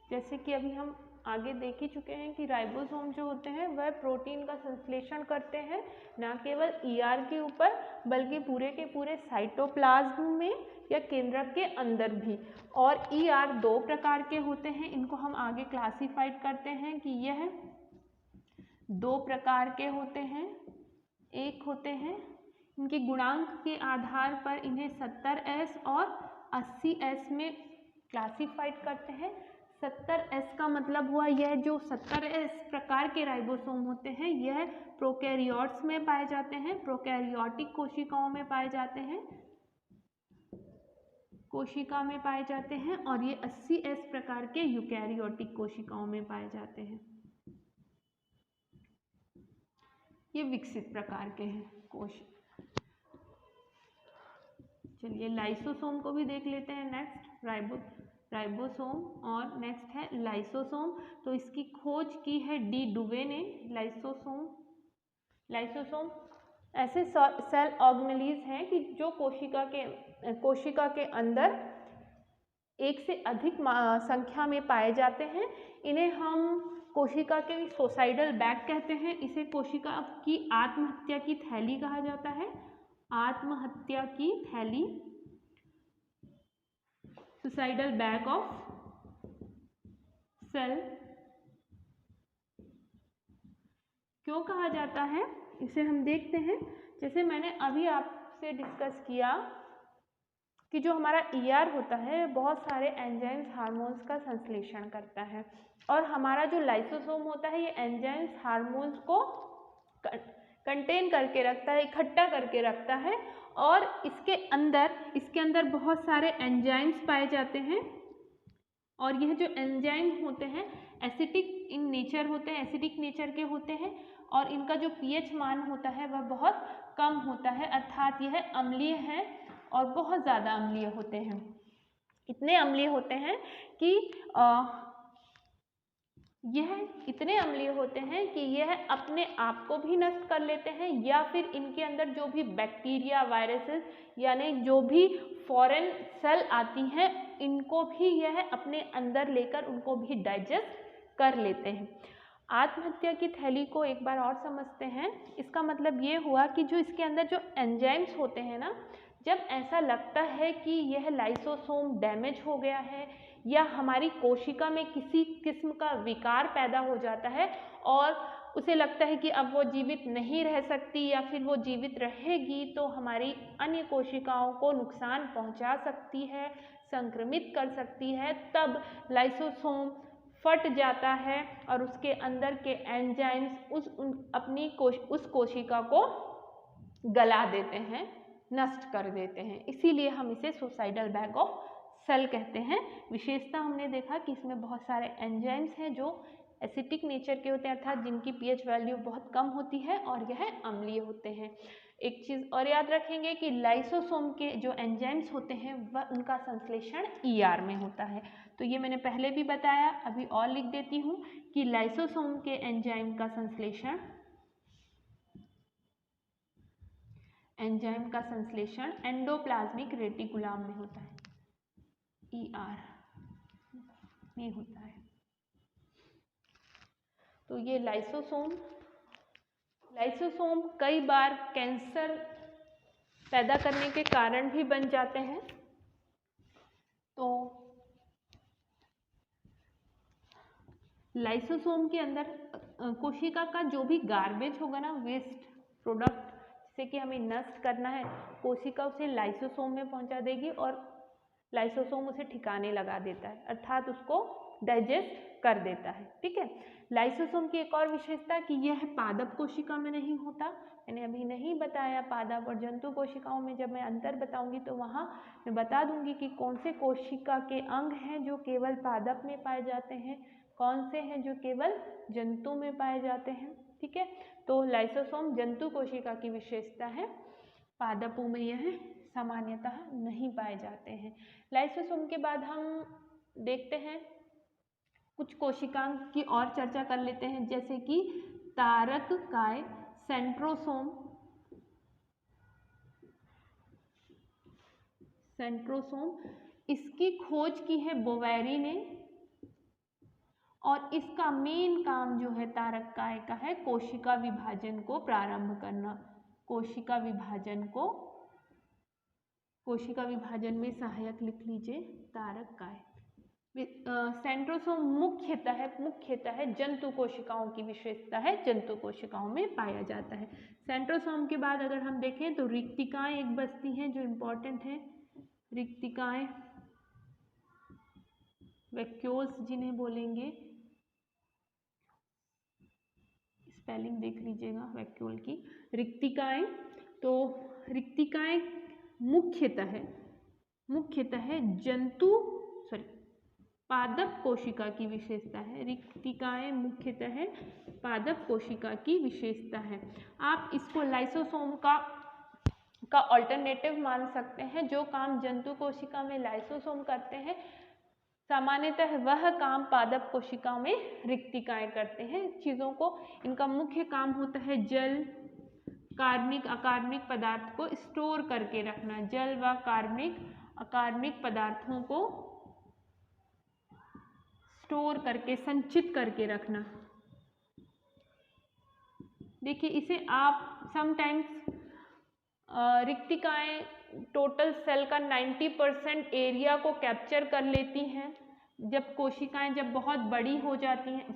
जैसे कि अभी हम आगे देख ही चुके हैं कि राइबोसोम जो होते हैं वह प्रोटीन का संश्लेषण करते हैं, न केवल ER के ऊपर बल्कि पूरे के पूरे साइटोप्लाज्म में या केंद्रक के अंदर भी। और ER दो प्रकार के होते हैं, इनको हम आगे क्लासिफाइड करते हैं कि यह दो प्रकार के होते हैं। एक होते हैं, इनके गुणांक के आधार पर इन्हें 70S और 80S में क्लासिफाइड करते हैं। 70S का मतलब हुआ, यह जो 70S प्रकार के राइबोसोम होते हैं यह प्रोकैरियोट्स में पाए जाते हैं, प्रोकैरियोटिक कोशिकाओं में पाए जाते हैं, कोशिका में पाए जाते हैं। और ये 80S प्रकार के यूकैरियोटिक कोशिकाओं में पाए जाते हैं। ये विकसित प्रकार के हैं कोश। चलिए लाइसोसोम को भी देख लेते हैं नेक्स्ट। राइबोसोम और नेक्स्ट है लाइसोसोम। तो इसकी खोज की है डी डुवे ने। लाइसोसोम ऐसे सेल ऑर्गेनेलीज हैं कि जो कोशिका के अंदर एक से अधिक संख्या में पाए जाते हैं। इन्हें हम कोशिका के सोसाइडल बैग कहते हैं। इसे कोशिका की आत्महत्या की थैली कहा जाता है, आत्महत्या की थैली, सुसाइडल बैग ऑफ सेल। क्यों कहा जाता है इसे हम देखते हैं। जैसे मैंने अभी आपसे डिस्कस किया कि जो हमारा ER होता है बहुत सारे एंजाइम्स हार्मोन्स का संश्लेषण करता है, और हमारा जो लाइसोसोम होता है ये एंजाइम्स हार्मोन्स को कंटेन करके रखता है, इकट्ठा करके रखता है। और इसके अंदर बहुत सारे एंजाइम्स पाए जाते हैं, और यह जो एंजाइम होते हैं एसिडिक इन नेचर होते हैं, एसिडिक नेचर के होते हैं, और इनका जो pH मान होता है वह बहुत कम होता है, अर्थात यह अम्लीय है और बहुत ज़्यादा अम्लीय होते हैं। इतने अम्लीय होते हैं कि यह इतने अम्लीय होते हैं कि यह अपने आप को भी नष्ट कर लेते हैं, या फिर इनके अंदर जो भी बैक्टीरिया, वायरसेस यानी जो भी फॉरेन सेल आती हैं इनको भी यह अपने अंदर लेकर उनको भी डाइजेस्ट कर लेते हैं। आत्महत्या की थैली को एक बार और समझते हैं। इसका मतलब ये हुआ कि जो इसके अंदर जो एंजाइम्स होते हैं ना, जब ऐसा लगता है कि यह लाइसोसोम डैमेज हो गया है या हमारी कोशिका में किसी किस्म का विकार पैदा हो जाता है और उसे लगता है कि अब वो जीवित नहीं रह सकती या फिर वो जीवित रहेगी तो हमारी अन्य कोशिकाओं को नुकसान पहुंचा सकती है, संक्रमित कर सकती है, तब लाइसोसोम फट जाता है और उसके अंदर के एंजाइम्स उस कोशिका को गला देते हैं, नष्ट कर देते हैं, इसीलिए हम इसे सुसाइडल बैग ऑफ सेल कहते हैं। विशेषता हमने देखा कि इसमें बहुत सारे एंजाइम्स हैं जो एसिटिक नेचर के होते हैं, अर्थात जिनकी पीएच वैल्यू बहुत कम होती है और यह अम्लीय होते हैं। एक चीज़ और याद रखेंगे कि लाइसोसोम के जो एंजाइम्स होते हैं वह उनका संश्लेषण ईआर में होता है। तो ये मैंने पहले भी बताया, अभी और लिख देती हूँ कि लाइसोसोम के एंजाइम का संश्लेषण एंडोप्लाज्मिक रेटिकुलम में होता है, ईआर में होता है। तो ये लाइसोसोम कई बार कैंसर पैदा करने के कारण भी बन जाते हैं। तो लाइसोसोम के अंदर कोशिका का जो भी गार्बेज होगा ना, वेस्ट प्रोडक्ट जिसे कि हमें नष्ट करना है, कोशिका उसे लाइसोसोम में पहुंचा देगी और लाइसोसोम उसे ठिकाने लगा देता है, अर्थात उसको डाइजेस्ट कर देता है। ठीक है। लाइसोसोम की एक और विशेषता कि यह पादप कोशिका में नहीं होता, मैंने अभी नहीं बताया। पादप और जंतु कोशिकाओं में जब मैं अंतर बताऊंगी तो वहाँ मैं बता दूंगी कि कौन से कोशिका के अंग हैं जो केवल पादप में पाए जाते हैं, कौन से हैं जो केवल जंतु में पाए जाते हैं। ठीक है। तो लाइसोसोम जंतु कोशिका की विशेषता है, पादपों में यह सामान्यतः नहीं पाए जाते हैं। लाइसोसोम के बाद हम देखते हैं कुछ कोशिकांग की और चर्चा कर लेते हैं, जैसे कि तारककाय सेंट्रोसोम। इसकी खोज की है बोवेरी ने और इसका मेन काम जो है तारककाय का है कोशिका विभाजन को प्रारंभ करना। कोशिका विभाजन में सहायक लिख लीजिए तारककाय। सेंट्रोसोम मुख्यतः जंतु कोशिकाओं की विशेषता है, जंतु कोशिकाओं में पाया जाता है। सेंट्रोसोम के बाद अगर हम देखें तो रिक्तिकाएं एक बस्ती हैं जो इम्पोर्टेंट है। रिक्तिकाएं, वैक्यूल्स जिन्हें बोलेंगे, स्पेलिंग देख लीजिएगा वैक्यूल की। रिक्तिकाएं, तो रिक्तिकाएं मुख्यतः पादप कोशिका की विशेषता है। रिक्तिकाएं मुख्यतः पादप कोशिका की विशेषता है। आप इसको लाइसोसोम का ऑल्टरनेटिव मान सकते हैं। जो काम जंतु कोशिका में लाइसोसोम करते हैं, सामान्यतः वह काम पादप कोशिकाओं में रिक्तिकाएं करते हैं। चीज़ों को, इनका मुख्य काम होता है जल, कार्बनिक, अकार्बनिक पदार्थ को स्टोर करके रखना। जल व कार्बनिक, अकार्बनिक पदार्थों को स्टोर करके, संचित करके रखना। देखिए इसे आप समटाइम्स रिक्तिकाएं टोटल सेल का 90% एरिया को कैप्चर कर लेती हैं। जब कोशिकाएं जब बहुत बड़ी हो जाती हैं,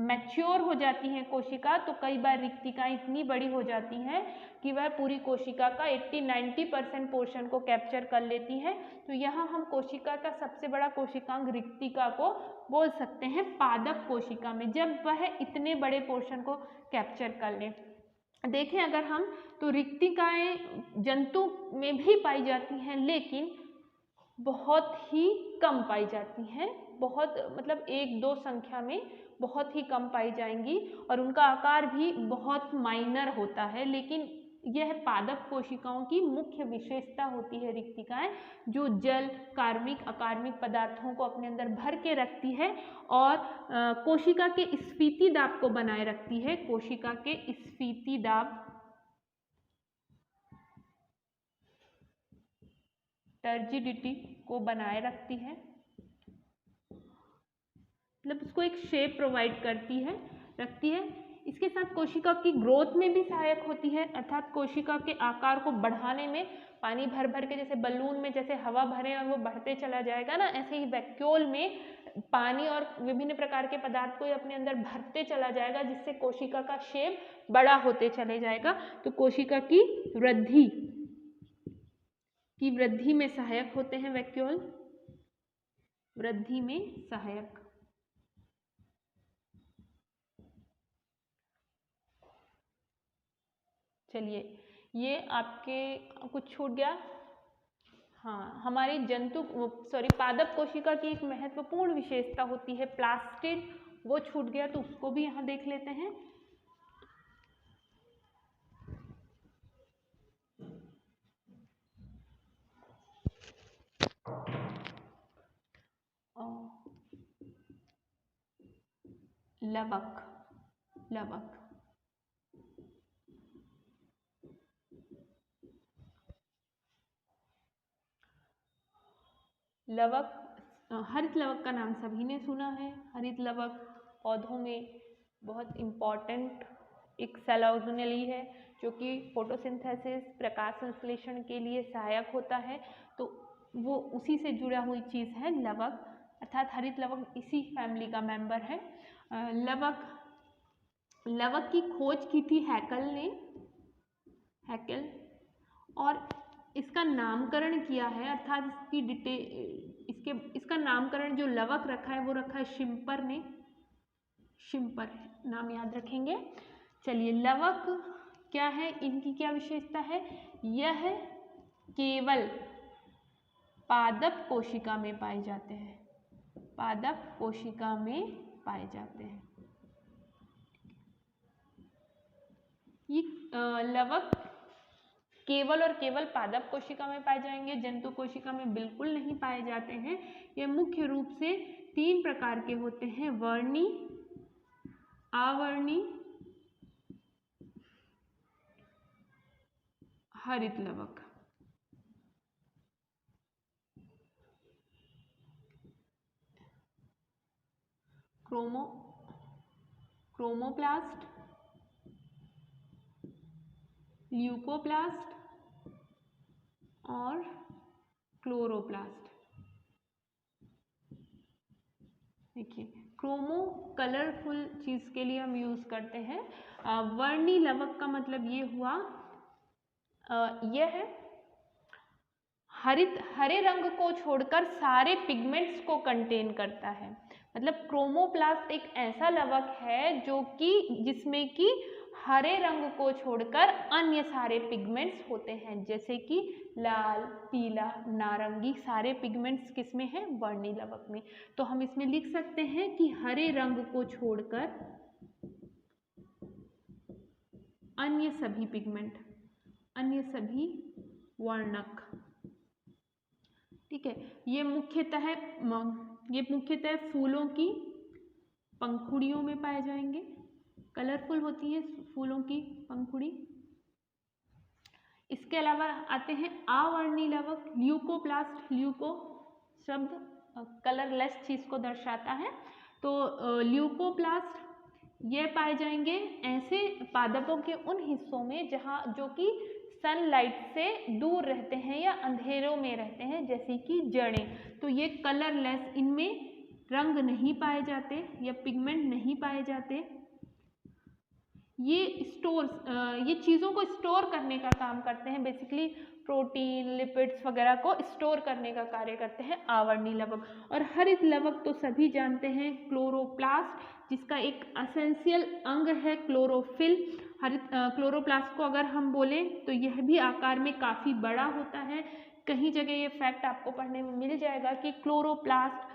मैच्योर हो जाती हैं कोशिका, तो कई बार रिक्तिकाएं इतनी बड़ी हो जाती हैं कि वह पूरी कोशिका का 80-90% पोर्शन को कैप्चर कर लेती हैं। तो यहाँ हम कोशिका का सबसे बड़ा कोशिकांग रिक्तिका को बोल सकते हैं पादप कोशिका में, जब वह इतने बड़े पोर्शन को कैप्चर कर ले। देखें अगर हम तो रिक्तिकाएं जंतु में भी पाई जाती हैं, लेकिन बहुत ही कम पाई जाती हैं। बहुत मतलब 1-2 संख्या में बहुत ही कम पाई जाएंगी और उनका आकार भी बहुत माइनर होता है। लेकिन यह पादप कोशिकाओं की मुख्य विशेषता होती है रिक्तिकाएं, जो जल, कार्बनिक, अकार्बनिक पदार्थों को अपने अंदर भर के रखती है और कोशिका के स्फीति दाब को बनाए रखती है। कोशिका के स्फीति दाब, टर्जिडिटी को बनाए रखती है, मतलब उसको एक शेप प्रोवाइड रखती है। इसके साथ कोशिका की ग्रोथ में भी सहायक होती है, अर्थात कोशिका के आकार को बढ़ाने में। पानी भर भर के, जैसे बलून में जैसे हवा भरे और वो बढ़ते चला जाएगा ना, ऐसे ही वैक्यूल में पानी और विभिन्न प्रकार के पदार्थ को अपने अंदर भरते चला जाएगा, जिससे कोशिका का शेप बड़ा होते चले जाएगा। तो कोशिका की वृद्धि में सहायक होते हैं वैक्यूल, वृद्धि में सहायक। चलिए ये आपके कुछ छूट गया। हाँ, हमारी पादप कोशिका की एक महत्वपूर्ण विशेषता होती है प्लास्टिड, वो छूट गया, तो उसको भी यहाँ देख लेते हैं। लवक, लवक लवक, हरित लवक का नाम सभी ने सुना है। हरित लवक पौधों में बहुत इम्पॉर्टेंट एक सेल ऑर्गेनेली है जो कि फोटोसिंथेसिस, प्रकाश संश्लेषण के लिए सहायक होता है। तो वो उसी से जुड़ा हुई चीज़ है लवक, अर्थात हरित लवक इसी फैमिली का मेंबर है। लवक की खोज की थी हैकल ने, हैकल, और इसका नामकरण किया है, अर्थात इसका नामकरण जो लवक रखा है वो रखा है शिम्पर ने। शिम्पर नाम याद रखेंगे। चलिए, लवक क्या है, इनकी क्या विशेषता है? यह केवल पादप कोशिका में पाए जाते हैं, पादप कोशिका में पाए जाते हैं। ये लवक केवल और केवल पादप कोशिका में पाए जाएंगे, जंतु कोशिका में बिल्कुल नहीं पाए जाते हैं। ये मुख्य रूप से 3 प्रकार के होते हैं, वर्णी, आवर्णी, हरित लवक। क्रोमोप्लास्ट, ल्यूकोप्लास्ट और क्लोरोप्लास्ट। देखिए, क्रोमो कलरफुल चीज के लिए हम यूज करते हैं। वर्णी लवक का मतलब ये हुआ, यह हरे रंग को छोड़कर सारे पिगमेंट्स को कंटेन करता है। मतलब क्रोमोप्लास्ट एक ऐसा लवक है जो कि जिसमें कि हरे रंग को छोड़कर अन्य सारे पिगमेंट्स होते हैं, जैसे कि लाल, पीला, नारंगी, सारे पिगमेंट्स किसमें हैं? वर्णी लवक में। तो हम इसमें लिख सकते हैं कि हरे रंग को छोड़कर अन्य सभी पिगमेंट, अन्य सभी वर्णक, ठीक है। ये मुख्यतः फूलों की पंखुड़ियों में पाए जाएंगे। कलरफुल होती है फूलों की पंखुड़ी। इसके अलावा आते हैं आवर्णी लवक, ल्यूकोप्लास्ट। ल्यूको शब्द कलरलेस चीज को दर्शाता है। तो ल्यूकोप्लास्ट ये पाए जाएंगे ऐसे पादपों के उन हिस्सों में जो कि सनलाइट से दूर रहते हैं या अंधेरों में रहते हैं, जैसे कि जड़ें। तो ये कलरलेस, इनमें रंग नहीं पाए जाते या पिगमेंट नहीं पाए जाते। ये चीज़ों को स्टोर करने का काम करते हैं, बेसिकली प्रोटीन, लिपिड्स वगैरह को स्टोर करने का कार्य करते हैं आवर्णी लवक। और हरित लवक तो सभी जानते हैं, क्लोरोप्लास्ट, जिसका एक एसेंशियल अंग है क्लोरोफिल। क्लोरोप्लास्ट को अगर हम बोलें तो यह भी आकार में काफ़ी बड़ा होता है। कहीं जगह ये फैक्ट आपको पढ़ने में मिल जाएगा कि क्लोरोप्लास्ट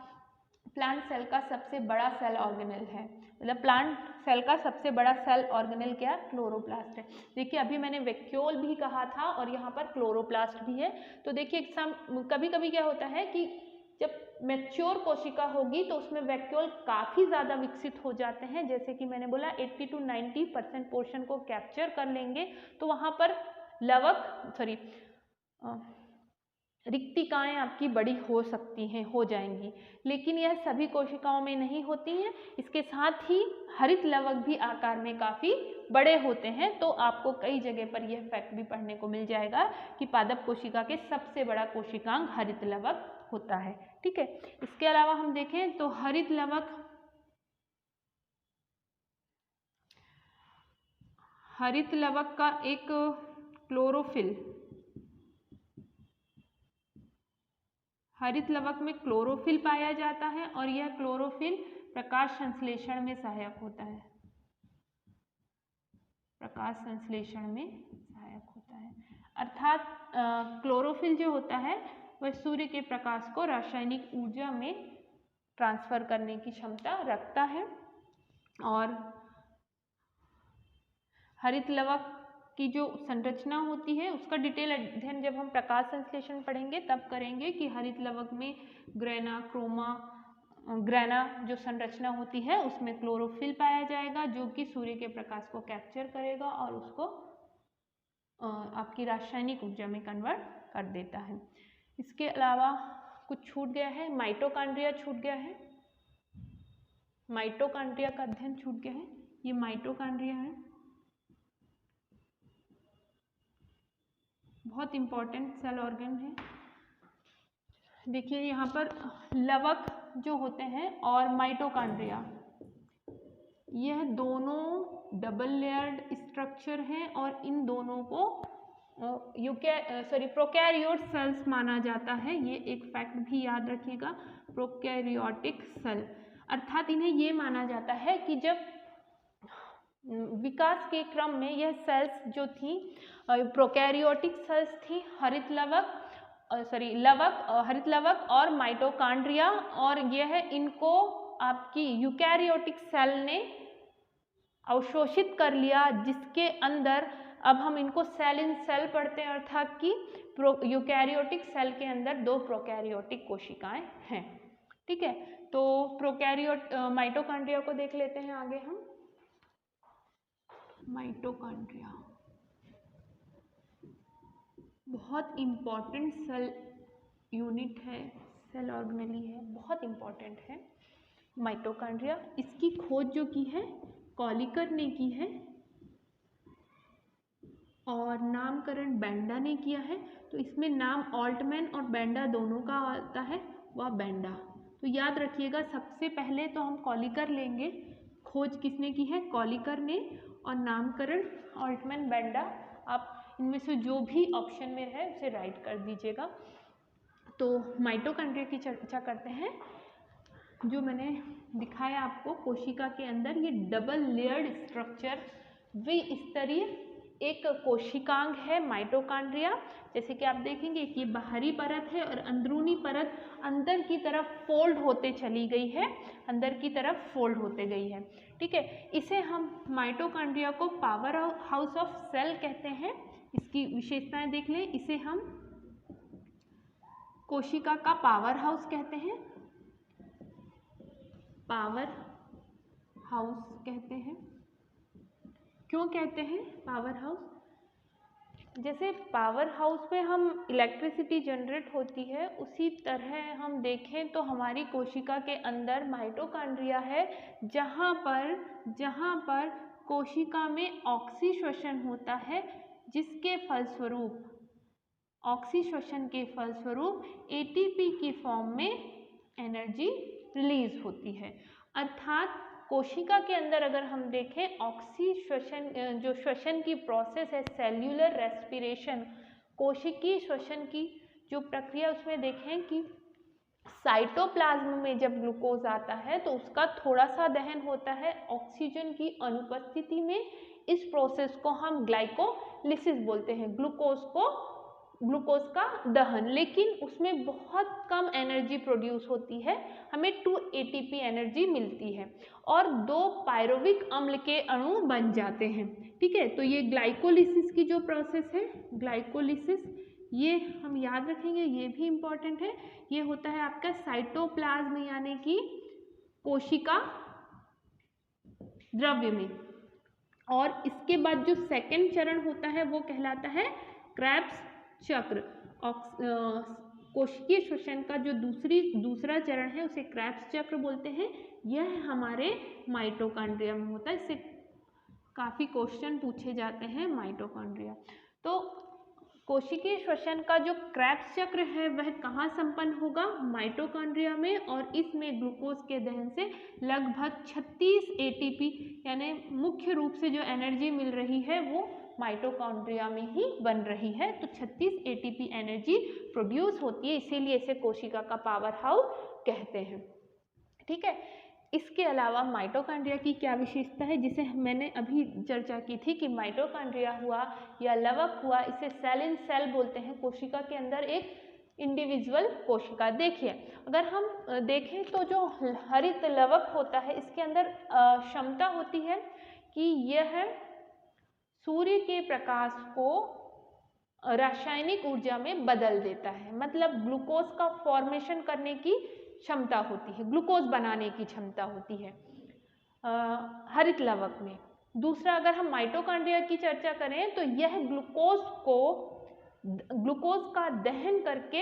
प्लांट सेल का सबसे बड़ा सेल ऑर्गेनेल है। मतलब प्लांट सेल का सबसे बड़ा सेल ऑर्गेनेल क्या है? क्लोरोप्लास्ट है। देखिए, अभी मैंने वैक्यूल भी कहा था और यहाँ पर क्लोरोप्लास्ट भी है। तो देखिए, कभी कभी क्या होता है कि जब मैच्योर कोशिका होगी तो उसमें वैक्यूल काफ़ी ज़्यादा विकसित हो जाते हैं, जैसे कि मैंने बोला 80 to 90% पोर्शन को कैप्चर कर लेंगे, तो वहाँ पर रिक्तिकाएं आपकी बड़ी हो सकती हैं, हो जाएंगी, लेकिन यह सभी कोशिकाओं में नहीं होती हैं। इसके साथ ही हरित लवक भी आकार में काफ़ी बड़े होते हैं। तो आपको कई जगह पर यह फैक्ट भी पढ़ने को मिल जाएगा कि पादप कोशिका के सबसे बड़ा कोशिकांग हरित लवक होता है, ठीक है। इसके अलावा हम देखें तो हरित लवक का एक क्लोरोफिल, हरित लवक में क्लोरोफिल पाया जाता है और यह क्लोरोफिल प्रकाश संश्लेषण में सहायक होता है। प्रकाश संश्लेषण में सहायक होता है। अर्थात क्लोरोफिल जो होता है वह सूर्य के प्रकाश को रासायनिक ऊर्जा में ट्रांसफर करने की क्षमता रखता है। और हरित लवक की जो संरचना होती है उसका डिटेल अध्ययन जब हम प्रकाश संश्लेषण पढ़ेंगे तब करेंगे कि हरित लवक में ग्रैना जो संरचना होती है उसमें क्लोरोफिल पाया जाएगा जो कि सूर्य के प्रकाश को कैप्चर करेगा और उसको आपकी रासायनिक ऊर्जा में कन्वर्ट कर देता है। इसके अलावा कुछ छूट गया है, माइटोकॉन्ड्रिया छूट गया है, माइटोकॉन्ड्रिया का अध्ययन छूट गया है। ये माइटोकॉन्ड्रिया है, बहुत इंपॉर्टेंट सेल ऑर्गन है। देखिए यहाँ पर लवक जो होते हैं और माइटोकॉन्ड्रिया, यह दोनों डबल लेयर्ड स्ट्रक्चर हैं और इन दोनों को प्रोकैरियोट सेल्स माना जाता है। ये एक फैक्ट भी याद रखिएगा, प्रोकैरियोटिक सेल। अर्थात इन्हें ये माना जाता है कि जब विकास के क्रम में यह सेल्स जो थी प्रोकैरियोटिक सेल्स थी, हरित लवक और माइटोकॉन्ड्रिया, और यह इनको आपकी यूकैरियोटिक सेल ने अवशोषित कर लिया, जिसके अंदर अब हम इनको सेल इन सेल पढ़ते हैं, अर्थात कि यूकैरियोटिक सेल के अंदर 2 प्रोकैरियोटिक कोशिकाएं हैं। ठीक है, तो माइटोकॉन्ड्रिया को देख लेते हैं आगे हम। माइटोकॉन्ड्रिया बहुत इम्पॉर्टेंट सेल यूनिट है, सेल ऑर्गेनेली है, बहुत इम्पॉर्टेंट है माइटोकॉन्ड्रिया। इसकी खोज जो की है कॉलिकर ने की है और नामकरण बेंडा ने किया है। तो इसमें नाम ऑल्टमैन और बेंडा दोनों का आता है, वह बेंडा। तो याद रखिएगा, सबसे पहले तो हम कॉलिकर लेंगे। खोज किसने की है? कॉलिकर ने, और नामकरण ऑल्टमैन बेंडा। आप इनमें से जो भी ऑप्शन में है उसे राइट कर दीजिएगा। तो माइटोकॉन्ड्रिया की चर्चा करते हैं। जो मैंने दिखाया आपको, कोशिका के अंदर ये डबल लेयर्ड स्ट्रक्चर द्विस्तरीय एक कोशिकांग है माइटोकॉन्ड्रिया। जैसे कि आप देखेंगे कि बाहरी परत है और अंदरूनी परत अंदर की तरफ फोल्ड होते चली गई है, अंदर की तरफ फोल्ड होते गई है। ठीक है, इसे हम माइटोकॉन्ड्रिया को पावर हाउस ऑफ सेल कहते हैं। इसकी विशेषताएं देख लें। इसे हम कोशिका का पावर हाउस कहते हैं, पावर हाउस कहते हैं। क्यों कहते हैं पावर हाउस? जैसे पावर हाउस में हम इलेक्ट्रिसिटी जनरेट होती है, उसी तरह हम देखें तो हमारी कोशिका के अंदर माइटोकॉन्ड्रिया है, जहाँ पर कोशिका में ऑक्सीश्वसन होता है, जिसके फलस्वरूप ऑक्सीश्वसन के फलस्वरूप एटीपी की फॉर्म में एनर्जी रिलीज होती है। अर्थात कोशिका के अंदर अगर हम देखें, ऑक्सीश्वसन जो श्वसन की प्रोसेस है, सेल्यूलर रेस्पिरेशन, कोशिकीय श्वसन की जो प्रक्रिया, उसमें देखें कि साइटोप्लाज्म में जब ग्लूकोज आता है तो उसका थोड़ा सा दहन होता है ऑक्सीजन की अनुपस्थिति में। इस प्रोसेस को हम ग्लाइकोलिसिस बोलते हैं, ग्लूकोज का दहन। लेकिन उसमें बहुत कम एनर्जी प्रोड्यूस होती है, हमें 2 ATP एनर्जी मिलती है और 2 पायरुविक अम्ल के अणु बन जाते हैं। ठीक है, तो ये ग्लाइकोलिसिस की जो प्रोसेस है, ग्लाइकोलिसिस, ये हम याद रखेंगे, ये भी इम्पॉर्टेंट है। ये होता है आपका साइटोप्लाज्म यानी कि कोशिका द्रव्य में। और इसके बाद जो सेकंड चरण होता है वो कहलाता है क्रेब्स चक्र। कोशिकीय श्वसन का जो दूसरा चरण है उसे क्रेब्स चक्र बोलते हैं। यह हमारे माइटोकॉन्ड्रिया में होता है। इससे काफ़ी क्वेश्चन पूछे जाते हैं माइटोकॉन्ड्रिया। तो कोशिकीय श्वसन का जो क्रेब्स चक्र है वह कहाँ संपन्न होगा? माइटोकॉन्ड्रिया में, और इसमें ग्लूकोज के दहन से लगभग 36 ATP यानी मुख्य रूप से जो एनर्जी मिल रही है वो माइटोकॉन्ड्रिया में ही बन रही है। तो 36 ATP एनर्जी प्रोड्यूस होती है, इसीलिए इसे कोशिका का पावर हाउस कहते हैं। ठीक है, इसके अलावा माइटोकॉन्ड्रिया की क्या विशेषता है, जिसे मैंने अभी चर्चा की थी कि माइटोकॉन्ड्रिया हुआ या लवक हुआ, इसे सेल इन सेल बोलते हैं। कोशिका के अंदर एक इंडिविजुअल कोशिका। देखिए, अगर हम देखें तो जो हरित लवक होता है, इसके अंदर क्षमता होती है कि यह सूर्य के प्रकाश को रासायनिक ऊर्जा में बदल देता है। मतलब ग्लूकोज का फॉर्मेशन करने की क्षमता होती है, ग्लूकोज बनाने की क्षमता होती है हरित लवक में। दूसरा, अगर हम माइटोकॉन्ड्रिया की चर्चा करें तो यह ग्लूकोज का दहन करके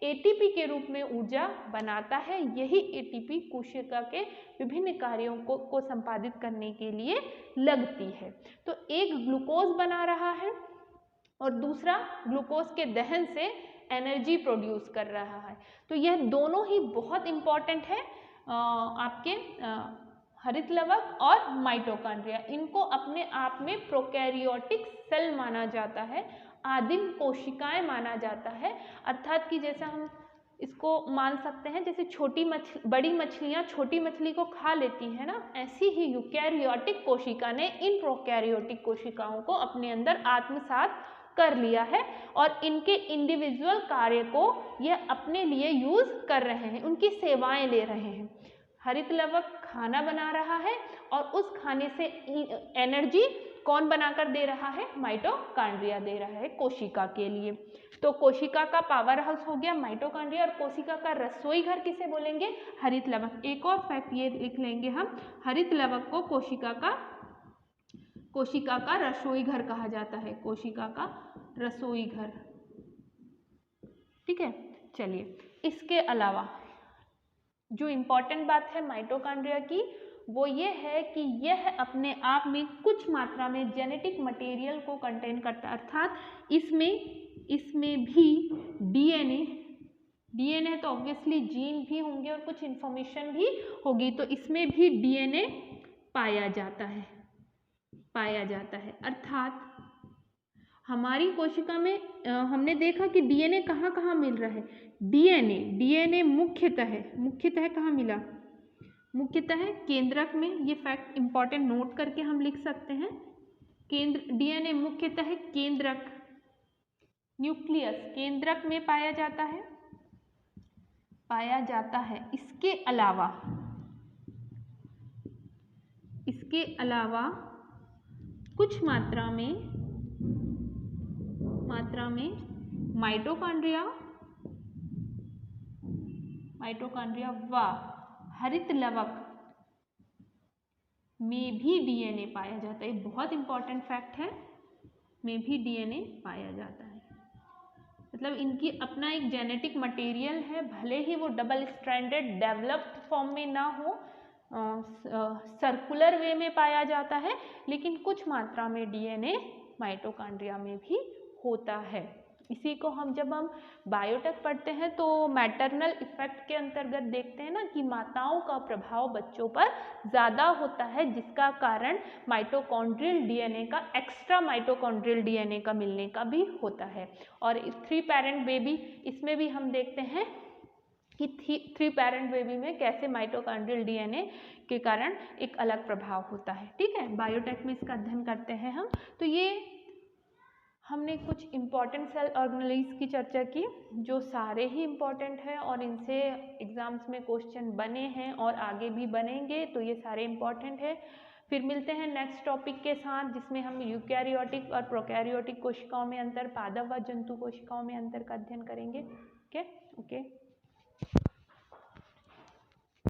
एटीपी के रूप में ऊर्जा बनाता है। यही एटीपी कोशिका के विभिन्न कार्यों को संपादित करने के लिए लगती है। तो एक ग्लूकोज बना रहा है और दूसरा ग्लूकोज के दहन से एनर्जी प्रोड्यूस कर रहा है। तो यह दोनों ही बहुत इम्पॉर्टेंट है आपके हरित लवक और माइटोकॉन्ड्रिया। इनको अपने आप में प्रोकैरियोटिक सेल माना जाता है, आदिम कोशिकाएं माना जाता है। अर्थात कि जैसा हम इसको मान सकते हैं, जैसे बड़ी मछलियां छोटी मछली को खा लेती है ना, ऐसी ही यूकैरियोटिक कोशिका ने इन प्रोकैरियोटिक कोशिकाओं को अपने अंदर आत्मसात कर लिया है और इनके इंडिविजुअल कार्य को यह अपने लिए यूज कर रहे हैं, उनकी सेवाएं ले रहे हैं। हरित लवक खाना बना रहा है और उस खाने से एनर्जी कौन बनाकर दे रहा है? माइटोकॉन्ड्रिया दे रहा है कोशिका के लिए। तो कोशिका का पावर हाउस हो गया माइटोकॉन्ड्रिया, और कोशिका का रसोई घर किसे बोलेंगे? हरित लवक। एक और फैक्ट ये लिख लेंगे हम, हरित लवक को कोशिका का रसोई घर कहा जाता है, कोशिका का रसोई घर। ठीक है, चलिए, इसके अलावा जो इम्पॉर्टेंट बात है माइटोकॉन्ड्रिया की वो ये है कि यह अपने आप में कुछ मात्रा में जेनेटिक मटेरियल को कंटेन करता है। अर्थात इसमें भी डीएनए तो ऑब्वियसली जीन भी होंगे और कुछ इंफॉर्मेशन भी होगी, तो इसमें भी डीएनए पाया जाता है। अर्थात हमारी कोशिका में हमने देखा कि डीएनए कहाँ कहाँ मिल रहा है। डीएनए मुख्यतः कहाँ मिला? मुख्यतः केंद्रक में। ये फैक्ट इंपॉर्टेंट नोट करके हम लिख सकते हैं। डीएनए मुख्यतः केंद्रक, न्यूक्लियस, केंद्रक में पाया जाता है। इसके अलावा कुछ मात्रा में माइटोकॉन्ड्रिया व हरित लवक में भी डीएनए पाया जाता है। बहुत इंपॉर्टेंट फैक्ट है, में भी डीएनए पाया जाता है। मतलब इनकी अपना एक जेनेटिक मटेरियल है, भले ही वो डबल स्ट्रैंडेड डेवलप्ड फॉर्म में ना हो, सर्कुलर वे में पाया जाता है, लेकिन कुछ मात्रा में डीएनए माइटोकॉन्ड्रिया में भी होता है। इसी को जब हम बायोटेक पढ़ते हैं तो मैटरनल इफेक्ट के अंतर्गत देखते हैं ना कि माताओं का प्रभाव बच्चों पर ज़्यादा होता है, जिसका कारण माइटोकॉन्ड्रियल डीएनए का, एक्स्ट्रा माइटोकॉन्ड्रियल डीएनए का मिलने का भी होता है। और 3 पैरेंट बेबी, इसमें भी हम देखते हैं कि 3 पैरेंट बेबी में कैसे माइटोकॉन्ड्रियल डीएनए के कारण एक अलग प्रभाव होता है। ठीक है, बायोटेक में इसका अध्ययन करते हैं हम। तो ये हमने कुछ इम्पॉर्टेंट सेल ऑर्गेनेल्स की चर्चा की, जो सारे ही इम्पॉर्टेंट हैं और इनसे एग्जाम्स में क्वेश्चन बने हैं और आगे भी बनेंगे, तो ये सारे इम्पॉर्टेंट है। फिर मिलते हैं नेक्स्ट टॉपिक के साथ, जिसमें हम यूकैरियोटिक और प्रोकैरियोटिक कोशिकाओं में अंतर, पादप व जंतु कोशिकाओं में अंतर का अध्ययन करेंगे। ओके।